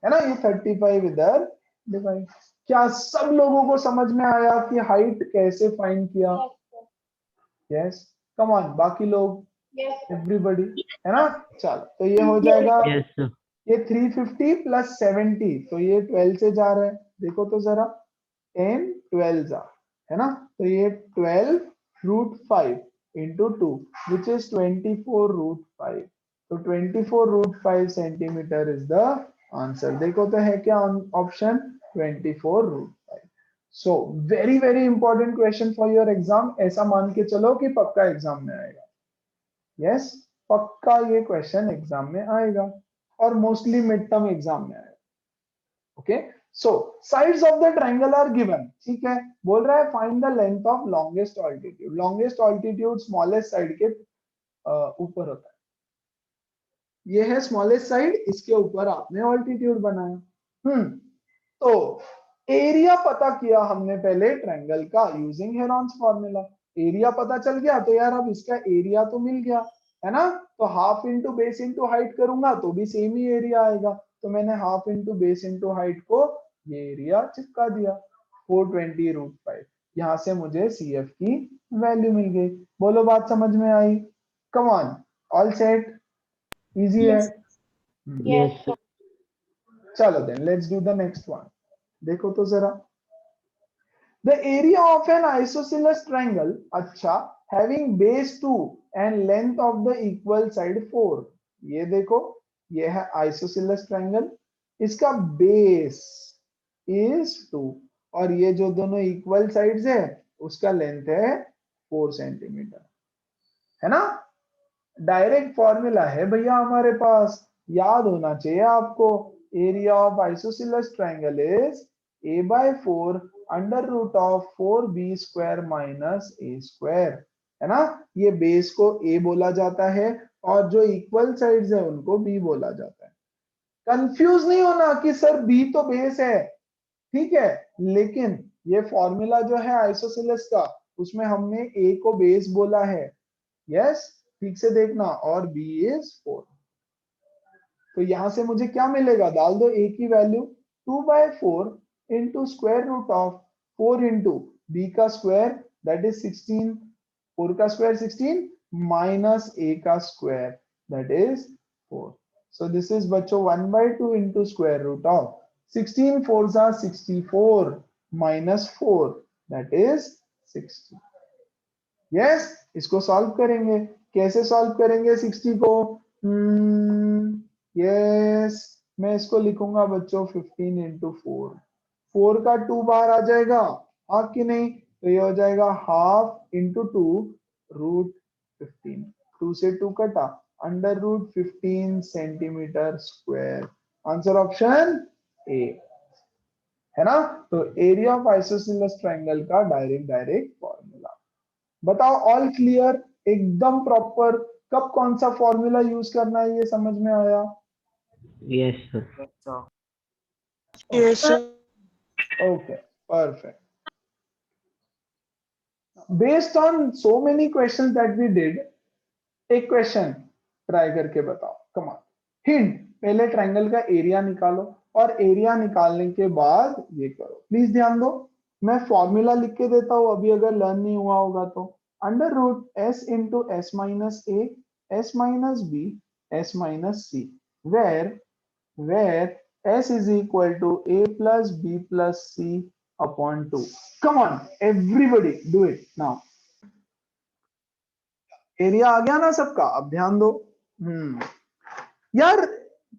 S1: है ना? ये 35 इधर डिवाइड। क्या सब लोगों को समझ में आया कि हाइट कैसे फाइंड किया? यस, कम ऑन बाकी लोग, एवरीबॉडी, है ना? चलो तो ये हो जाएगा,
S4: Yes, sir.
S1: ये 350 प्लस 70, तो ये 12 से जा रहा है, देखो तो जरा, 10 12 जा, है ना? तो ये 12 root 5 into 2 which is 24 root 5। तो 24 root 5 centimetre is the answer. देखो तो है क्या option? 24 root 5। So very very important question for your exam. ऐसा मान के चलो कि पक्का एग्जाम में आएगा, यस पक्का ये क्वेश्चन एग्जाम में आएगा, और मोस्टली मिड टर्म एग्जाम में आएगा। Okay so sides of the triangle are given, ठीक है। बोल रहा है find the length of longest altitude. Longest altitude smallest side के ऊपर होता है, ये है स्मॉलेस्ट साइड, इसके ऊपर आपने ऑल्टीट्यूड बनाया। तो एरिया पता किया हमने पहले ट्रायंगल का यूजिंग हेरॉन्स फॉर्मूला। एरिया पता चल गया, तो यार अब इसका एरिया तो मिल गया, है ना? तो half into base into height करूंगा तो भी सेम ही एरिया आएगा। तो मैंने half into base into height को ये एरिया चिपका दिया, 420 रूट 5। यहाँ से मुझे CF की वैल्यू मिल गई। बोलो बात समझ में आई? Come on, all set, easy है।
S4: Yes, sir.
S1: चलो then let's do the next one. देखो तो जरा, the area of an isosceles triangle, अच्छा, having base 2 and length of the equal side 4। ये देखो, ये है isosceles triangle, इसका बेस is 2 और ये जो दोनों इक्वल साइड्स है उसका लेंथ है 4 सेंटीमीटर, है ना? डायरेक्ट फॉर्मूला है भैया हमारे पास, याद होना चाहिए आपको। Area of isosceles triangle is a/4 under root of 4b square minus a square, है ना? ये बेस को a बोला जाता है और जो इक्वल साइड्स है उनको b बोला जाता है। कंफ्यूज नहीं होना कि सर b तो बेस है, ठीक है, लेकिन ये फॉर्मूला जो है आइसोसेलेस का, उसमें हमने a को बेस बोला है, यस ठीक से देखना, और b इज 4। तो यहां से मुझे क्या मिलेगा, डाल दो a की value, 2/4 into square root of 4 into b का स्क्वायर दैट इज 16, 4 का स्क्वायर 16 माइनस a का square that is 4। So this is बच्चों 1/2 इंटू स्क्वायर रूट ऑफ 16 4 जा 64 माइनस 4 दैट इज 60। यस इसको सॉल्व करेंगे, कैसे सॉल्व करेंगे 60 को? यस मैं इसको लिखूंगा बच्चों 15 इंटू 4, 4 का 2 बाहर आ जाएगा, हाँ कि नहीं? तो ये हो जाएगा हाफ इंटू 2 रूट 15, 2 से 2 कटा, under root 15 centimetre square. Answer option A है ना। तो एरिया ऑफ आइसोसेलेस ट्रायंगल का डायरेक्ट फॉर्मूला बताओ। ऑल क्लियर, एकदम प्रॉपर। कब कौन सा फॉर्मूला यूज करना है ये समझ में आया?
S4: Yes, sir.
S3: Yes, sir.
S1: Okay, perfect. Based on so many questions that we did, एक क्वेश्चन ट्राई करके बताओ, कम ऑन। हिंट, पहले ट्रायंगल का एरिया निकालो और एरिया निकालने के बाद ये करो। प्लीज ध्यान दो, मैं फॉर्मूला लिख के देता हूं अभी अगर लर्न नहीं हुआ होगा तो। Under root S into S minus A, S minus B, S minus C, where s is equal to a plus b plus c upon 2. Come on, everybody do it now. Area आ गया ना सबका? अब ध्यान दो। यार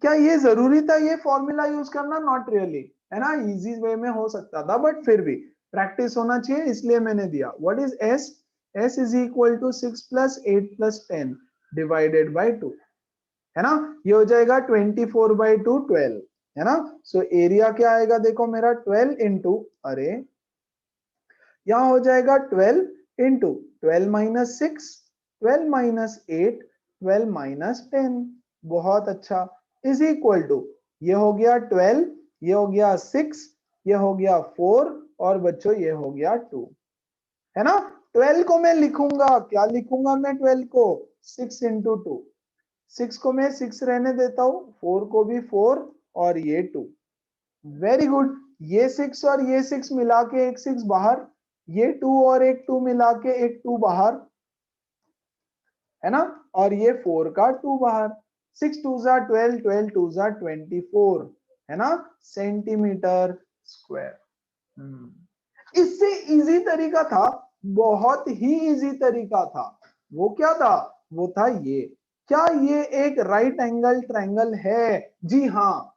S1: क्या ये जरूरी था ये फॉर्मूला यूज करना? नॉट रियली, है ना। इजी वे में हो सकता था बट फिर भी प्रैक्टिस होना चाहिए इसलिए मैंने दिया। What is s? s is equal to 6 plus 8 plus 10 divided by 2, है ना। ये हो जाएगा 24 बाई 2 12, है ना। सो एरिया क्या आएगा देखो मेरा 12 इंटू, अरे यहां हो जाएगा 12 इंटू 12 माइनस 6, 12 माइनस 8, 12 माइनस 10, बहुत अच्छा, इज इक्वल टू, ये हो गया 12, ये हो गया 6, ये हो गया 4 और बच्चों ये हो गया 2, है ना। 12 को मैं लिखूंगा, क्या लिखूंगा मैं 12 को? 6 इंटू 2, 6 को मैं 6 रहने देता हूं, 4 को भी 4 और ये 2। वेरी गुड, ये 6 और ये 6 मिला के एक 6 बाहर, ये 2 और एक 2 मिला के एक 2 बाहर, है ना। और ये 4 का 2 बाहर, 6 2 जा 12, 12 2 जा 24, है ना, सेंटीमीटर स्क्वायर। इससे इजी तरीका था, बहुत ही इजी तरीका था। वो क्या था? वो था ये, क्या ये एक राइट एंगल ट्रायंगल है? जी हाँ।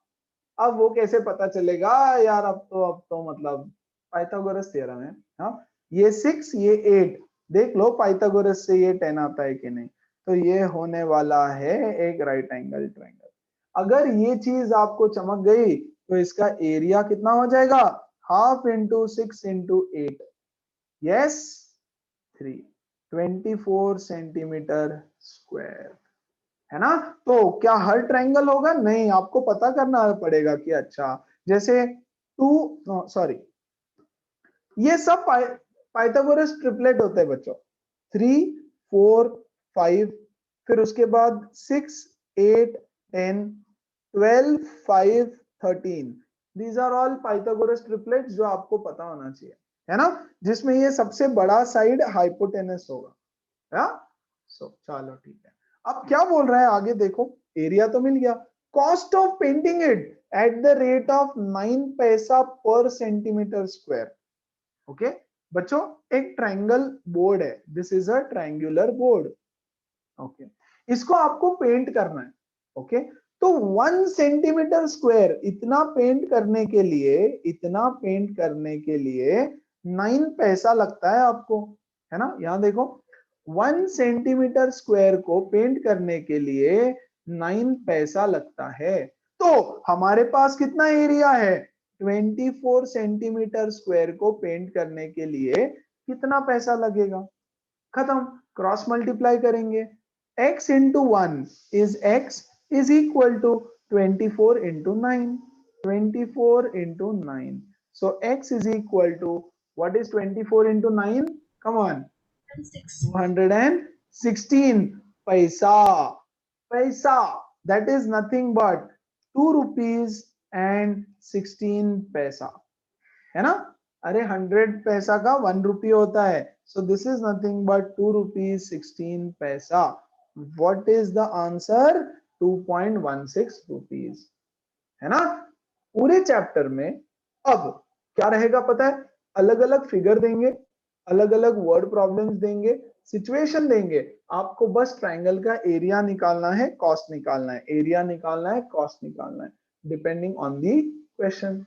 S1: अब वो कैसे पता चलेगा यार? अब तो मतलब पाइथागोरस थ्योरम है। हाँ, ये 6 ये 8, देख लो पाइथागोरस से ये 10 आता है कि नहीं। तो ये होने वाला है एक राइट एंगल ट्रायंगल। अगर ये चीज आपको चमक गई तो इसका एरिया कितना हो जाएगा? Half into 6 into 8, yes 3, 24 centimetre square, है ना। तो क्या हर ट्रायंगल होगा? नहीं, आपको पता करना पड़ेगा कि अच्छा, जैसे 2 सॉरी, ये सब पाइथागोरस ट्रिपलेट होते हैं बच्चों, 3 4 5, फिर उसके बाद 6 8 10 12 5 13, these are all Pythagoras triplets जो आपको पता होना चाहिए, है ना, जिसमें ये सबसे बड़ा साइड हाइपोटेनस होगा। सो चलो ठीक है। अब क्या बोल रहा है आगे देखो, एरिया तो मिल गया, cost of painting it at the rate of 9 पैसा पर सेंटीमीटर स्क्वायर। ओके बच्चों, एक ट्रायंगल बोर्ड है, this is a triangular board. Okay, इसको आपको पेंट करना है। ओके, तो 1 सेंटीमीटर स्क्वायर इतना पेंट करने के लिए, इतना पेंट करने के लिए 9 पैसा लगता है आपको, है ना। यहां देखो, 1 सेंटीमीटर स्क्वायर को पेंट करने के लिए 9 पैसा लगता है। तो हमारे पास कितना एरिया है? 24 सेंटीमीटर स्क्वायर को पेंट करने के लिए कितना पैसा लगेगा? खत्म, क्रॉस मल्टीप्लाई करेंगे। x into 1 is x is equal to 24 into 9, 24 into 9. So x is equal to, what is 24 into 9? Come on, 216 paisa. Paisa, that is nothing but 2 rupees and 16 paisa, है ना। अरे 100 पैसा का 1 रुपये होता है, so this is nothing but 2 rupees 16 paisa. What is the answer? 2.16 rupees, है ना। पूरे चैप्टर में अब क्या रहेगा पता है? अलग अलग फिगर देंगे, अलग अलग वर्ड प्रॉब्लम्स देंगे, सिचुएशन देंगे, आपको बस ट्रायंगल का एरिया निकालना है, कॉस्ट निकालना है, एरिया निकालना है, कॉस्ट निकालना है। Depending on the question.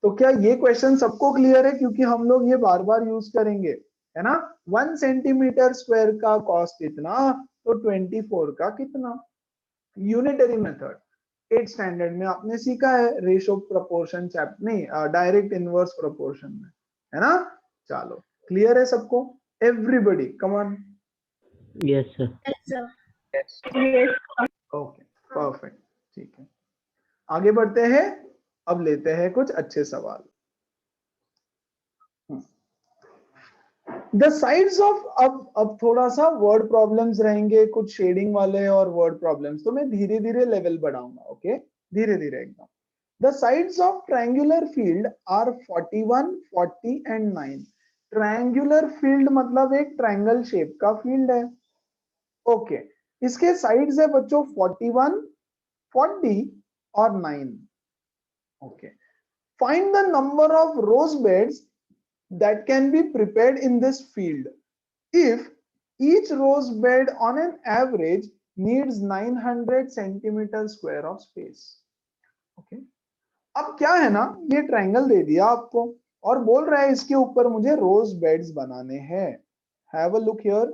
S1: तो क्या ये क्वेश्चन सबको क्लियर है, क्योंकि हम लोग ये बार बार यूज करेंगे, है ना। 1 सेंटीमीटर स्क्वायर का कॉस्ट इतना, तो 24 का कितना। यूनिटरी मेथड 8 स्टैंडर्ड में आपने सीखा है, रेशो प्रोपोर्शन चैप्टर नहीं, डायरेक्ट इनवर्स प्रोपोर्शन में, है ना। चलो क्लियर है सबको, everybody come on.
S4: Yes, sir.
S1: Okay perfect, ठीक है, आगे बढ़ते हैं। अब लेते हैं कुछ अच्छे सवाल। द साइड्स ऑफ, अब थोड़ा सा वर्ड प्रॉब्लम्स रहेंगे, कुछ शेडिंग वाले और वर्ड प्रॉब्लम्स, तो मैं धीरे धीरे लेवल बढ़ाऊंगा, ओके, धीरे धीरे एकदम। The sides of triangular field are 41, 40 and 9। Triangular field मतलब एक ट्रायंगल शेप का फील्ड है, ओके। इसके साइड्स है बच्चों 41, 40 और 9, okay. Find the number of rose beds that can be prepared in this field if each rose bed on an average needs 900 centimeter square of space, okay। अब क्या है ना, ये ट्रायंगल दे दिया आपको और बोल रहा है इसके ऊपर मुझे रोज बेड्स बनाने हैं। हैव अ लुक हियर,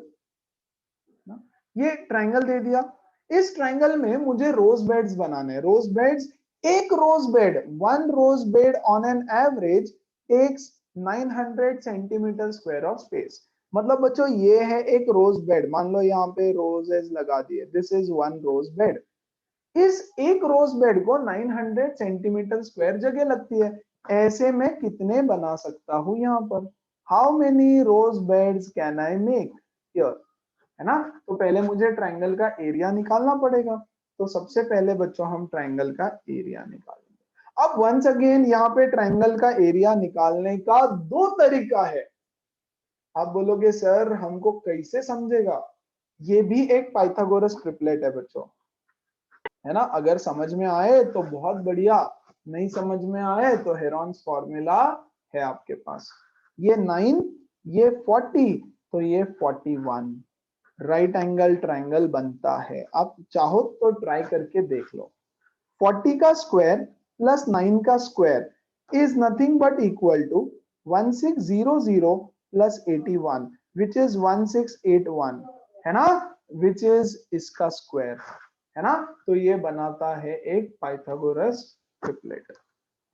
S1: ये ट्रायंगल दे दिया, इस ट्रायंगल में मुझे रोज बेड्स बनाने हैं। रोज बेड्स, एक rose bed, one rose bed on an average takes 900 centimetre square of space. मतलब बच्चों ये है एक रोज बेड, मान लो यहाँ पे रोजेस लगा दिए, this is one rose bed. इस एक रोज बेड को 900 सेंटीमीटर स्क्वायर जगह लगती है, ऐसे में कितने बना सकता हूं यहाँ पर। How many rose beds can I make here, है ना। तो पहले मुझे ट्रायंगल का एरिया निकालना पड़ेगा, तो सबसे पहले बच्चों हम ट्रायंगल का एरिया निकालेंगे। अब वंस अगेन यहाँ पे ट्रायंगल का एरिया निकालने का दो तरीका है। आप बोलोगे सर हमको कैसे समझेगा, ये भी एक पाइथागोरस ट्रिपलेट है बच्चों, है ना। अगर समझ में आए तो बहुत बढ़िया, नहीं समझ में आए तो हेरॉन्स फॉर्मूला है आपके पास। ये 9, ये 40, तो ये 41 राइट एंगल ट्रायंगल बनता है। आप चाहो तो ट्राई करके देख लो। 40 का स्क्वायर प्लस 9 का square is nothing but equal to 1600 plus 81 which is 1681, है ना, विच इज इसका स्क्वायर, है ना। तो ये बनाता है एक पाइथागोरस ट्रिपलेट।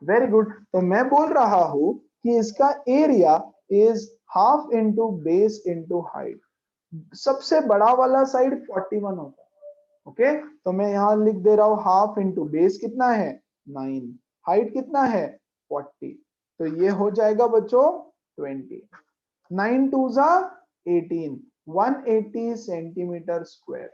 S1: Very good. तो मैं बोल रहा हूं कि इसका area is half into base into height. सबसे बड़ा वाला साइड 41 होता है, ओके। तो मैं यहां लिख दे रहा हूं हाफ इंटू बेस कितना है 9, हाइट कितना है 40, तो ये हो जाएगा बच्चों 20। 9 2 जा 18, 180 सेंटीमीटर स्क्वायर।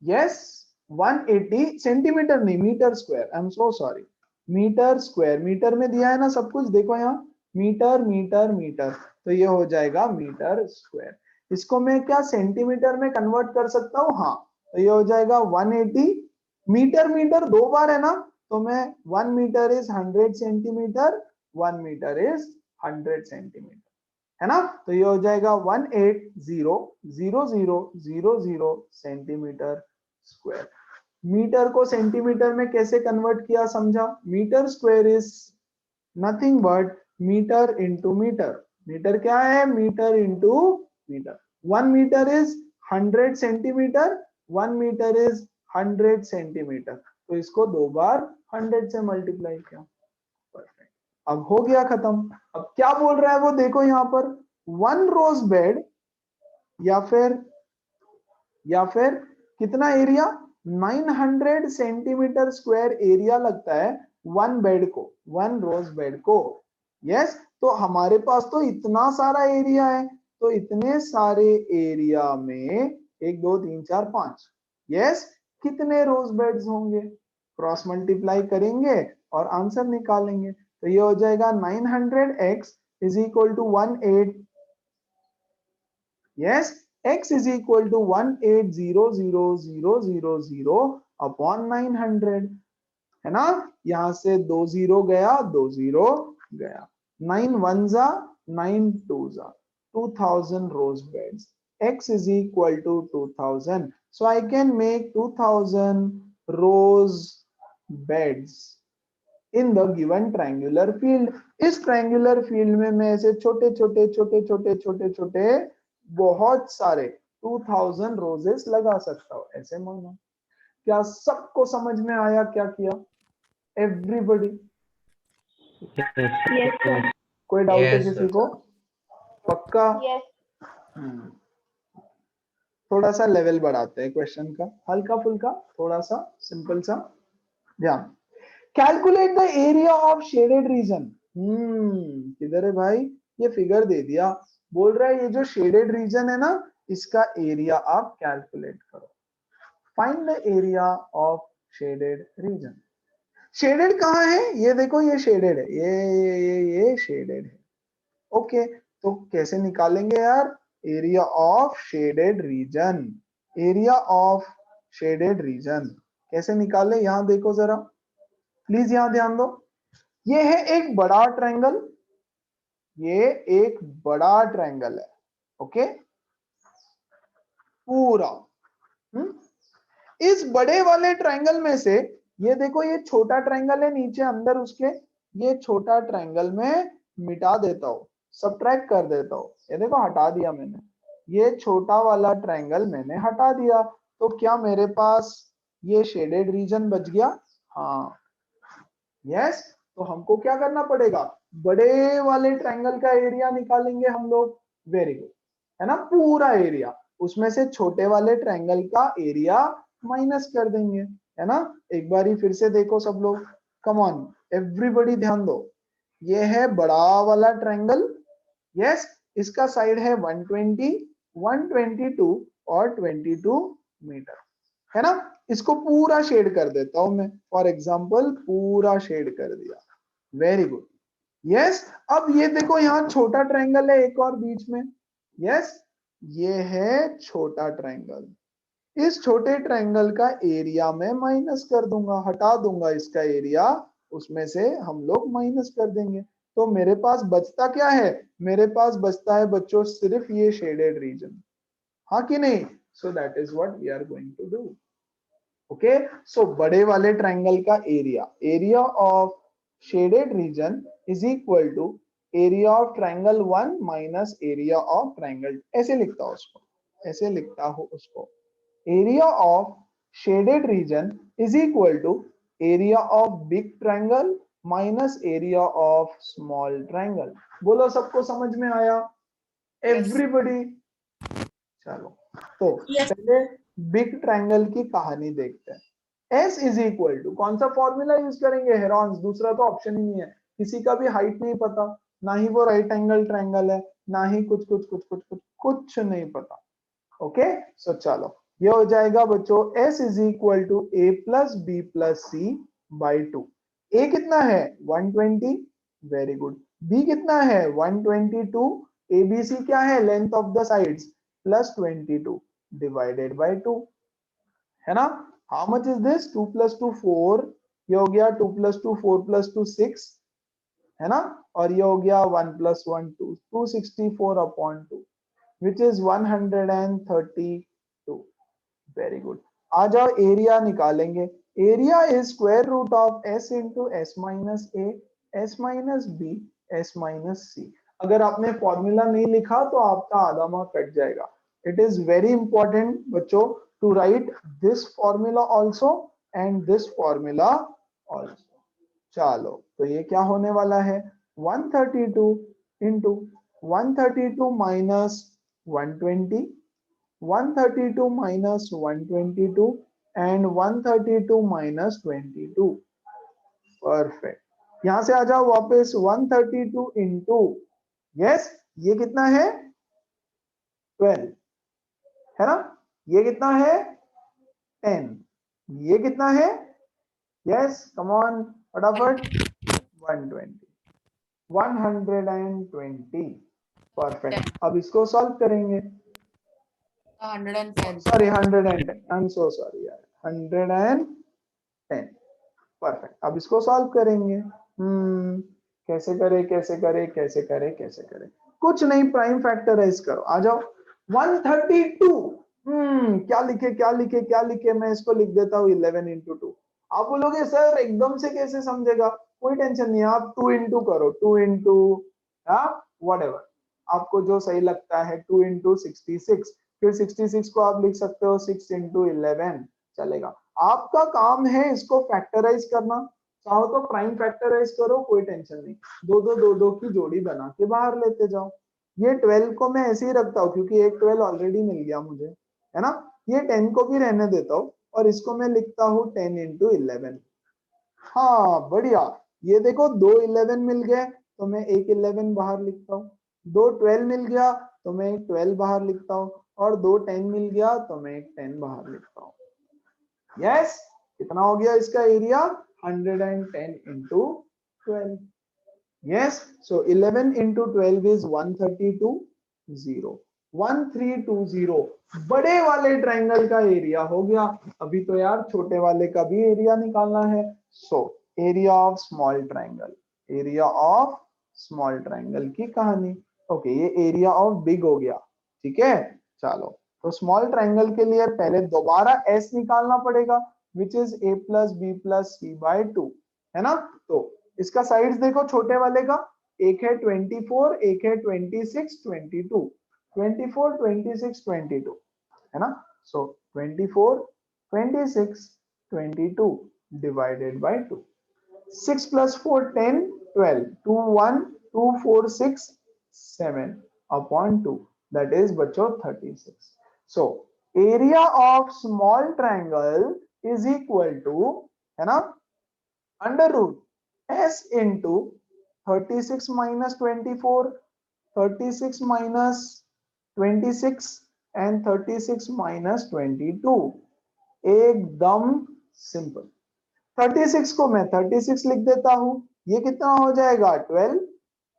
S1: यस 180 सेंटीमीटर नहीं, metre square, I am so sorry, metre square. Metre में दिया है ना सब कुछ, देखो यहाँ मीटर मीटर मीटर, तो ये हो जाएगा मीटर स्क्वायर। इसको मैं क्या सेंटीमीटर में कन्वर्ट कर सकता हूँ, हाँ, तो ये हो जाएगा 180 मीटर। मीटर दो बार है ना, तो मैं 1 metre is 100 centimetre, 1 metre is 100 centimetre, है ना। तो ये हो जाएगा 180,000,000 सेंटीमीटर स्क्वायर। मीटर को सेंटीमीटर में कैसे कन्वर्ट किया समझा। Metre square is nothing but metre into metre. Metre क्या है, metre into metre. 1 metre is 100 centimetre, 1 metre is 100 centimetre, तो इसको दो बार 100 से मल्टीप्लाई किया, परफेक्ट। अब हो गया खत्म। अब क्या बोल रहा है वो देखो यहाँ पर, 1 रोज बेड या फिर कितना एरिया 900 सेंटीमीटर स्क्वायर एरिया लगता है 1 बेड को, 1 रोज बेड को। यस तो हमारे पास तो इतना सारा एरिया है, तो इतने सारे एरिया में 1 2 3 4 5, यस कितने रोज बेड्स होंगे, क्रॉस मल्टीप्लाई करेंगे और आंसर निकालेंगे। तो ये हो जाएगा 900x is equal to 18, yes x is equal to 1800000 upon 900, है ना। यहां से 2 0 गया, 2 0 गया, 9 1 जा 9 2 जा 2000 rose beds. X is equal to 2000, so I can make 2000 rose beds in the given triangular field. इस ट्रायंगुलर फील्ड में मैं ऐसे छोटे छोटे छोटे छोटे छोटे छोटे बहुत सारे 2000 रोजेस लगा सकता हूं, ऐसे मानो। क्या सबको समझ में आया क्या किया? Everybody,
S4: Yes, sir.
S1: कोई डाउट है
S3: Yes,
S1: किसी
S3: sir.
S1: को? पक्का?
S5: Yes.
S1: हम्म, थोड़ा सा लेवल बढ़ाते हैं क्वेश्चन का, हल्का फुल्का, थोड़ा सा सिंपल सा। ध्यान, calculate the area of shaded reason. किधर है भाई? ये फिगर दे दिया, बोल रहा है ये जो शेडेड रीजन है ना, इसका एरिया आप कैलकुलेट करो। Find the area of shaded reason. Shaded कहाँ है? ये देखो, ये शेडेड है, ये शेडेड है। ओके, तो कैसे निकालेंगे यार? Area of shaded reason. Area of shaded reason कैसे निकाले? यहां देखो जरा, प्लीज यहां ध्यान दो। ये है एक बड़ा ट्रायंगल, ये एक बड़ा ट्रायंगल है, ओके, पूरा। इस बड़े वाले ट्रायंगल में से ये देखो, ये छोटा ट्रायंगल है नीचे अंदर उसके, ये छोटा ट्रायंगल में मिटा देता हूं, सबट्रैक्ट कर देता हूं। ये देखो हटा दिया मैंने, ये छोटा वाला ट्रायंगल मैंने हटा दिया, तो क्या मेरे पास ये शेडेड रीजन बच गया? हाँ, यस। तो हमको क्या करना पड़ेगा? बड़े वाले ट्रायंगल का एरिया निकालेंगे हम लोग। वेरी गुड, है ना, पूरा एरिया, उसमें से छोटे वाले ट्रायंगल का एरिया माइनस कर देंगे, है ना। एक बार ही फिर से देखो सब लोग, कम ऑन एवरीबॉडी, ध्यान दो। ये है बड़ा वाला ट्रायंगल, यस, इसका साइड है 120, 122 और 22 मीटर, है ना। इसको पूरा शेड कर देता हूं मैं, फॉर एग्जांपल पूरा शेड कर दिया। Very good, yes. अब ये देखो, यहाँ छोटा ट्रायंगल है एक और बीच में, यस, ये है छोटा ट्रायंगल। इस छोटे ट्रायंगल का एरिया में माइनस कर दूंगा, हटा दूंगा इसका एरिया, उसमें से हम लोग माइनस कर देंगे। तो मेरे पास बचता क्या है? मेरे पास बचता है बच्चों सिर्फ ये शेडेड रीजन, हाँ कि नहीं? So that is what we are going to do. Okay, so बड़े वाले ट्रायंगल का area, area of shaded region is equal to area of triangle 1 minus area of triangle, ऐसे लिखता हूं उसको, ऐसे लिखता हूं उसको। Area of shaded region is equal to area of big triangle minus area of small triangle. बोलो, सबको समझ में आया? एवरीबॉडी, चलो तो पहले बिग ट्रायंगल की कहानी देखते हैं। S इज इक्वल टू, कौन सा फॉर्मूला यूज करेंगे? हेरॉन्स, दूसरा तो ऑप्शन ही नहीं है। किसी का भी हाइट नहीं पता, ना ही वो राइट एंगल ट्रायंगल है, ना ही कुछ कुछ कुछ कुछ कुछ कुछ नहीं पता। ओके, सो चलो ये हो जाएगा बच्चों, S is equal to a plus B plus C by 2। a कितना है? 120, वेरी गुड। b कितना है? 122। abc क्या है? Length of the sides, plus 22 divided by 2, है ना। How much is this? 2 plus 2 4, ये हो गया 2 प्लस 2 4 प्लस 2 6, है ना। और ये हो गया 1 plus 1 2, 264 upon 2 which is 132। Very good, आ जाओ एरिया निकालेंगे। Area is square root of s into S minus A, S minus B, S minus c. अगर आपने फॉर्मूला नहीं लिखा तो आपका आधा मार्क कट जाएगा। इट इज वेरी इंपॉर्टेंट बच्चों to write this formula also and this formula also. चलो, तो ये क्या होने वाला है? 132 into 132 minus 120, 132 minus 122 and 132 minus 22। Perfect, यहां से आ जाओ वापस 132 इंटू, यस, ये कितना है? 12, है ना। ये कितना है? 10। ये कितना है? यस, कम ऑन फटाफट, 120, 120। परफेक्ट, अब इसको सॉल्व करेंगे।
S2: 110.
S1: Sorry, 110, I'm so sorry यार, 110। परफेक्ट, अब इसको सॉल्व करेंगे। कैसे करे कैसे करे कैसे करे कैसे करे? कुछ नहीं, प्राइम फैक्टराइज करो, आ जाओ। 132, क्या लिखे क्या लिखे क्या लिखे? मैं इसको लिख देता हूँ 11 इंटू 2, आप बोलोगे सर एकदम से कैसे समझेगा, कोई टेंशन नहीं है, आप 2 इंटू करो, 2 इंटू वट एवर, आपको जो सही लगता है, 2 इंटू 66, फिर 66 को आप लिख सकते हो 6 इंटू 11, चलेगा। आपका काम है इसको फैक्टराइज करना, चाहो तो प्राइम फैक्टराइज करो, कोई टेंशन नहीं, दो की जोड़ी बना के बाहर लेते जाओ। ये 12 को मैं ऐसे ही रखता हूँ क्योंकि एक 12 ऑलरेडी मिल गया मुझे, है ना। ये 10 को भी रहने देता हूँ और इसको मैं लिखता हूँ 10 इंटू 11। हाँ बढ़िया, ये देखो 2 11 मिल गए तो मैं एक 11 बाहर लिखता हूँ, 2 12 मिल गया तो मैं एक 12 बाहर लिखता हूँ, और 2 10 मिल गया तो मैं एक 10 बाहर लिखता हूँ। यस, कितना हो गया इसका area, 110 into 12। Yes, so 11 into 12 is 132.0, 1320 बड़े वाले ट्राइंगल का एरिया हो गया। अभी तो यार छोटे वाले का भी एरिया निकालना है। So area of small triangle, area of small triangle की कहानी। ओके, ये एरिया ऑफ बिग हो गया, ठीक है। चलो, तो स्मॉल ट्राइंगल के लिए पहले दोबारा एस निकालना पड़ेगा, which is A plus B plus C by 2, है ना। तो इसका साइड्स देखो, छोटे वाले का एक है 24, एक है 26, 22, 24, 26, 22, है ना। सो 24, 26, 22 divided by 2, 6 plus 4 10, 12, 2 1, 2 4 6 7 upon 2, that is बच्चों 36। so area of small triangle is equal to, है ना, under root s into 36 minus 24, 36 minus 26 and 36 minus 22, एकदम सिंपल। 36 को मैं 36 लिख देता हूं, ये कितना हो जाएगा 12,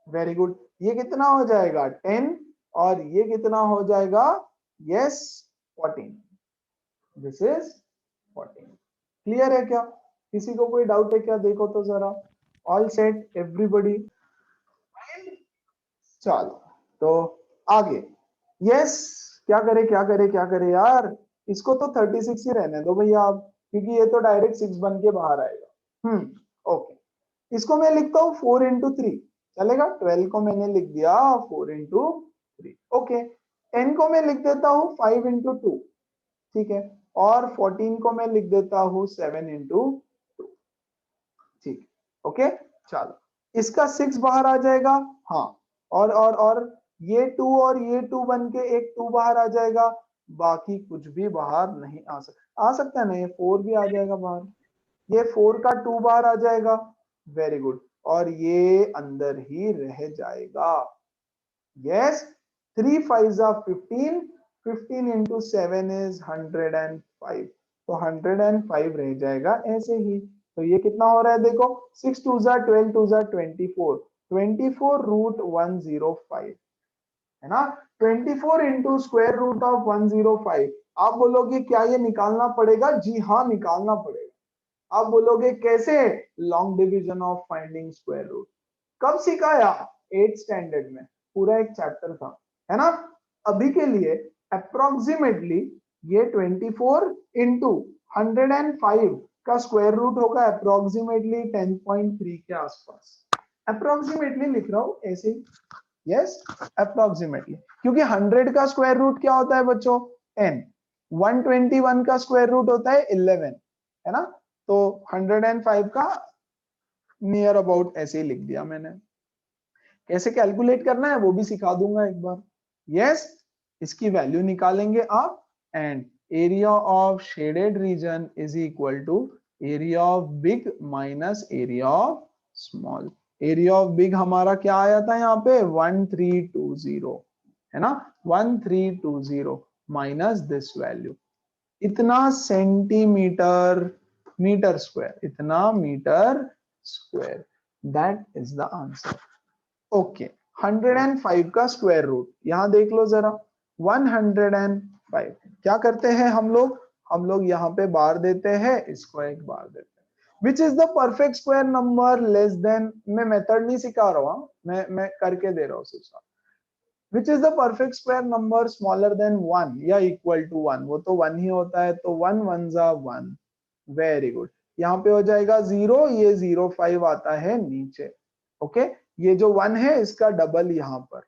S1: वेरी गुड, ये कितना हो जाएगा 10, और ये कितना हो जाएगा, यस 14, दिस इज 14। क्लियर है क्या, किसी को कोई डाउट है क्या, देखो तो जरा, ऑल सेट एवरीबॉडी। चलो तो आगे, यस, क्या करे क्या करे क्या करे यार, इसको तो 36 ही रहने दो भैया आप, क्योंकि ये तो डायरेक्ट 6 बन के बाहर आएगा। ओके, इसको मैं लिखता हूँ 4 इंटू 3, चलेगा। 12 को मैंने लिख दिया 4 इंटू 3, ओके। 10 को मैं लिख देता हूँ 5 इंटू 2, ठीक है, और 14 को मैं लिख देता हूँ 7 इंटू 2, ठीक, ओके। चलो, इसका 6 बाहर आ जाएगा, हाँ, और ये 2 और ये 2 बन के एक 2 बाहर आ जाएगा, बाकी कुछ भी बाहर नहीं आ सकता है ना, ये 4 भी आ जाएगा बाहर, ये 4 का 2 बाहर आ जाएगा, वेरी गुड, और ये अंदर ही रह जाएगा। Yes, 3 5s are 15, 15 into 7 is 105, तो 105 रह जाएगा ऐसे ही। तो ये कितना हो रहा है देखो, 6 2s are 12, 2s are 24, 24 root 105, है ना। 24 इंटू स्क्वायर रूट ऑफ 105। आप बोलोगे क्या ये निकालना पड़ेगा, जी हाँ निकालना पड़ेगा। आप बोलोगे कैसे, long division of finding square root, कब सिखाया, 8th स्टैंडर्ड में, पूरा एक चैप्टर था, है ना। अभी के लिए अप्रोक्सीमेटली ये 24 इंटू 105 का स्क्वायर रूट होगा अप्रोक्सीमेटली 10.3 के आसपास, अप्रोक्सीमेटली लिख रहा हूं ऐसे ही, यस अप्रोक्सीमेटली, क्योंकि 100 का स्क्वायर रूट क्या होता है बच्चों, 10, 121 का स्क्वायर रूट होता है 11, है ना। तो 105 का नियर अबाउट ऐसे ही लिख दिया मैंने। कैसे कैलकुलेट करना है वो भी सिखा दूंगा एक बार। यस, इसकी वैल्यू निकालेंगे आप, and area of shaded region is equal to area of big minus area of small. Area of big हमारा क्या आया था यहाँ पे 1320, है ना, 1320 माइनस दिस वैल्यू, इतना सेंटीमीटर मीटर स्क्वायर, इतना metre square, that is the answer. Okay, 105 का स्क्वायर रूट यहां देख लो जरा, 105 क्या करते हैं हम लोग यहाँ पे बार देते हैं, इसको एक बार देते हैं, which is the perfect square number less than, मैं मेथड नहीं सिखा रहा हूँ, मैं करके दे रहा हूँ सिर्फ, which is the perfect square number smaller than 1 या इक्वल टू 1, वो तो 1 ही होता है, तो 1 1s are 1, वेरी गुड। यहाँ पे हो जाएगा 0, ये 0.5 आता है नीचे। ओके, ये जो 1 है इसका डबल यहाँ पर।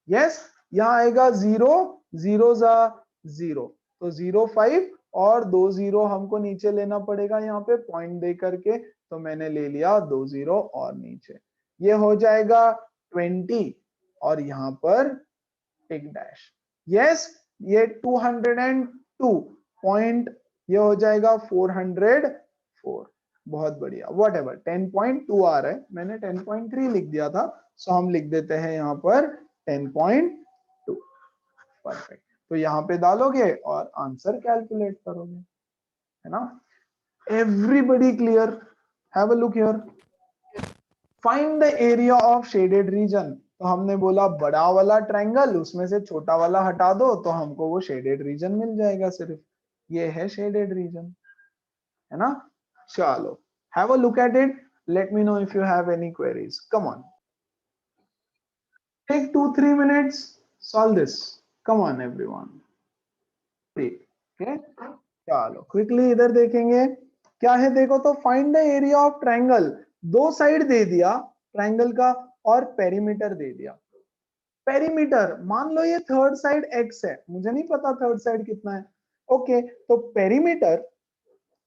S1: यस, यहाँ आएगा 0, 0 जा 0, तो 0.5 और 2 0 हमको नीचे लेना पड़ेगा यहाँ पे पॉइंट दे करके, तो मैंने ले लिया 2 0 और नीचे। ये हो जाएगा 20 और यहाँ पर एक डैश। यस, ये 202 पॉइंट, ये हो जाएगा 404। बहुत बढ़िया, वॉट एवर 10.2 आ रहा है, मैंने 10.3 लिख दिया था, सो हम लिख देते हैं यहाँ पर 10.2। परफेक्ट, तो यहाँ पे डालोगे और आंसर कैलकुलेट करोगे, है ना। Everybody clear? Have a look here. Find the area of shaded reason. तो हमने बोला बड़ा वाला ट्रायंगल, उसमें से छोटा वाला हटा दो तो हमको वो शेडेड रीजन मिल जाएगा सिर्फ। ये है शेडेड रीजन, है ना। चलो, have a look at it, let me know if you have any queries, come on, take 2-3 minutes, solve this, come on everyone, okay। चलो क्विकली इधर देखेंगे क्या है, देखो तो find the area of triangle, दो साइड दे दिया ट्रायंगल का और पेरीमीटर दे दिया। पेरीमीटर मान लो ये थर्ड साइड x है, मुझे नहीं पता थर्ड साइड कितना है। ओके, तो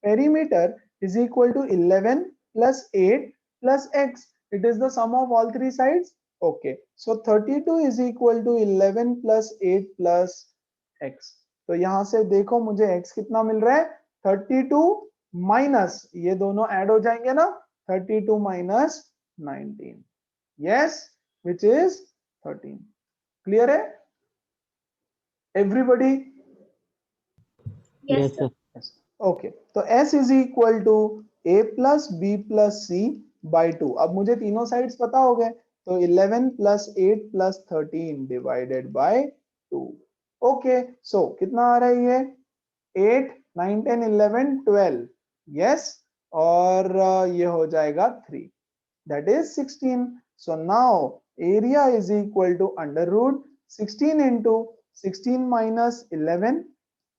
S1: perimeter is equal to 11 plus 8 plus x, it is the sum of all three sides। okay, so 32 is equal to 11 plus 8 plus x। तो यहां से देखो मुझे x कितना मिल रहा है, 32 माइनस, ये दोनों ऐड हो जाएंगे ना, 32 माइनस 19, yes, which is 13। क्लियर है एवरीबॉडी?
S4: Yes, sir.
S1: ओके, तो s is equal to a plus B plus C by 2। अब मुझे तीनों साइड्स पता हो गए, तो 11 plus 8 plus 13 divided by 2। Okay, so कितना आ रहा है ये, 8 9 10 11 12, यस, और ये हो जाएगा 3, that is 16। so now area is equal to under root 16 into 16 minus 11,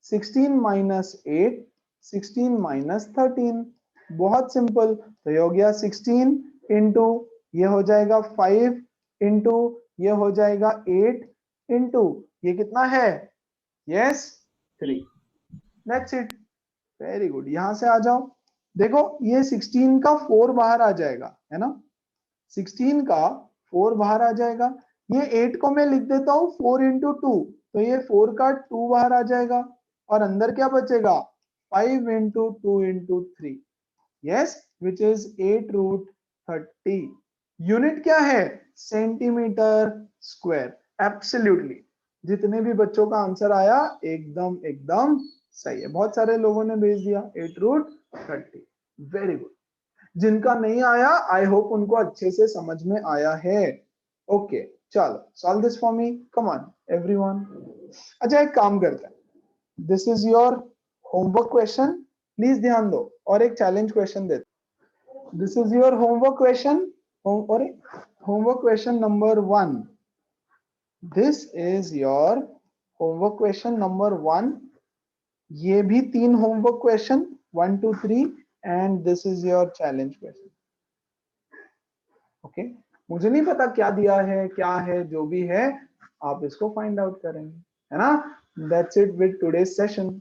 S1: 16 minus 8, 16 minus 13। बहुत सिंपल, तो ये हो गया 16 इंटू ये हो जाएगा 5 इंटू ये हो जाएगा 8 इंटू ये कितना है, yes 3। That's it, very good. यहां से आ जाओ, देखो ये 16 का 4 बाहर आ जाएगा, है ना, 16 का 4 बाहर आ जाएगा। ये 8 को मैं लिख देता हूं 4 इंटू 2, तो ये 4 का 2 बाहर आ जाएगा और अंदर क्या बचेगा, 5 into 2 into 3, yes, which is 8 root 30। Unit क्या है, सेंटीमीटर स्क्वायर। एब्सोल्युटली, जितने भी बच्चों का आंसर आया एकदम एकदम सही है, बहुत सारे लोगों ने भेज दिया 8 रूट 30, वेरी गुड। जिनका नहीं आया आई होप उनको अच्छे से समझ में आया है। ओके, चलो solve this for me, come on everyone. अच्छा एक काम करते हैं, this is your homework question, please ध्यान दो, और एक चैलेंज क्वेश्चन देते। This is your homework question, और homework question number 1, this is your homework question number 1। ये भी 3 homework question 1 2 3 and this is your challenge question. Okay, मुझे नहीं पता क्या दिया है क्या है, जो भी है आप इसको फाइंड आउट करेंगे, है ना। That's it with today's session.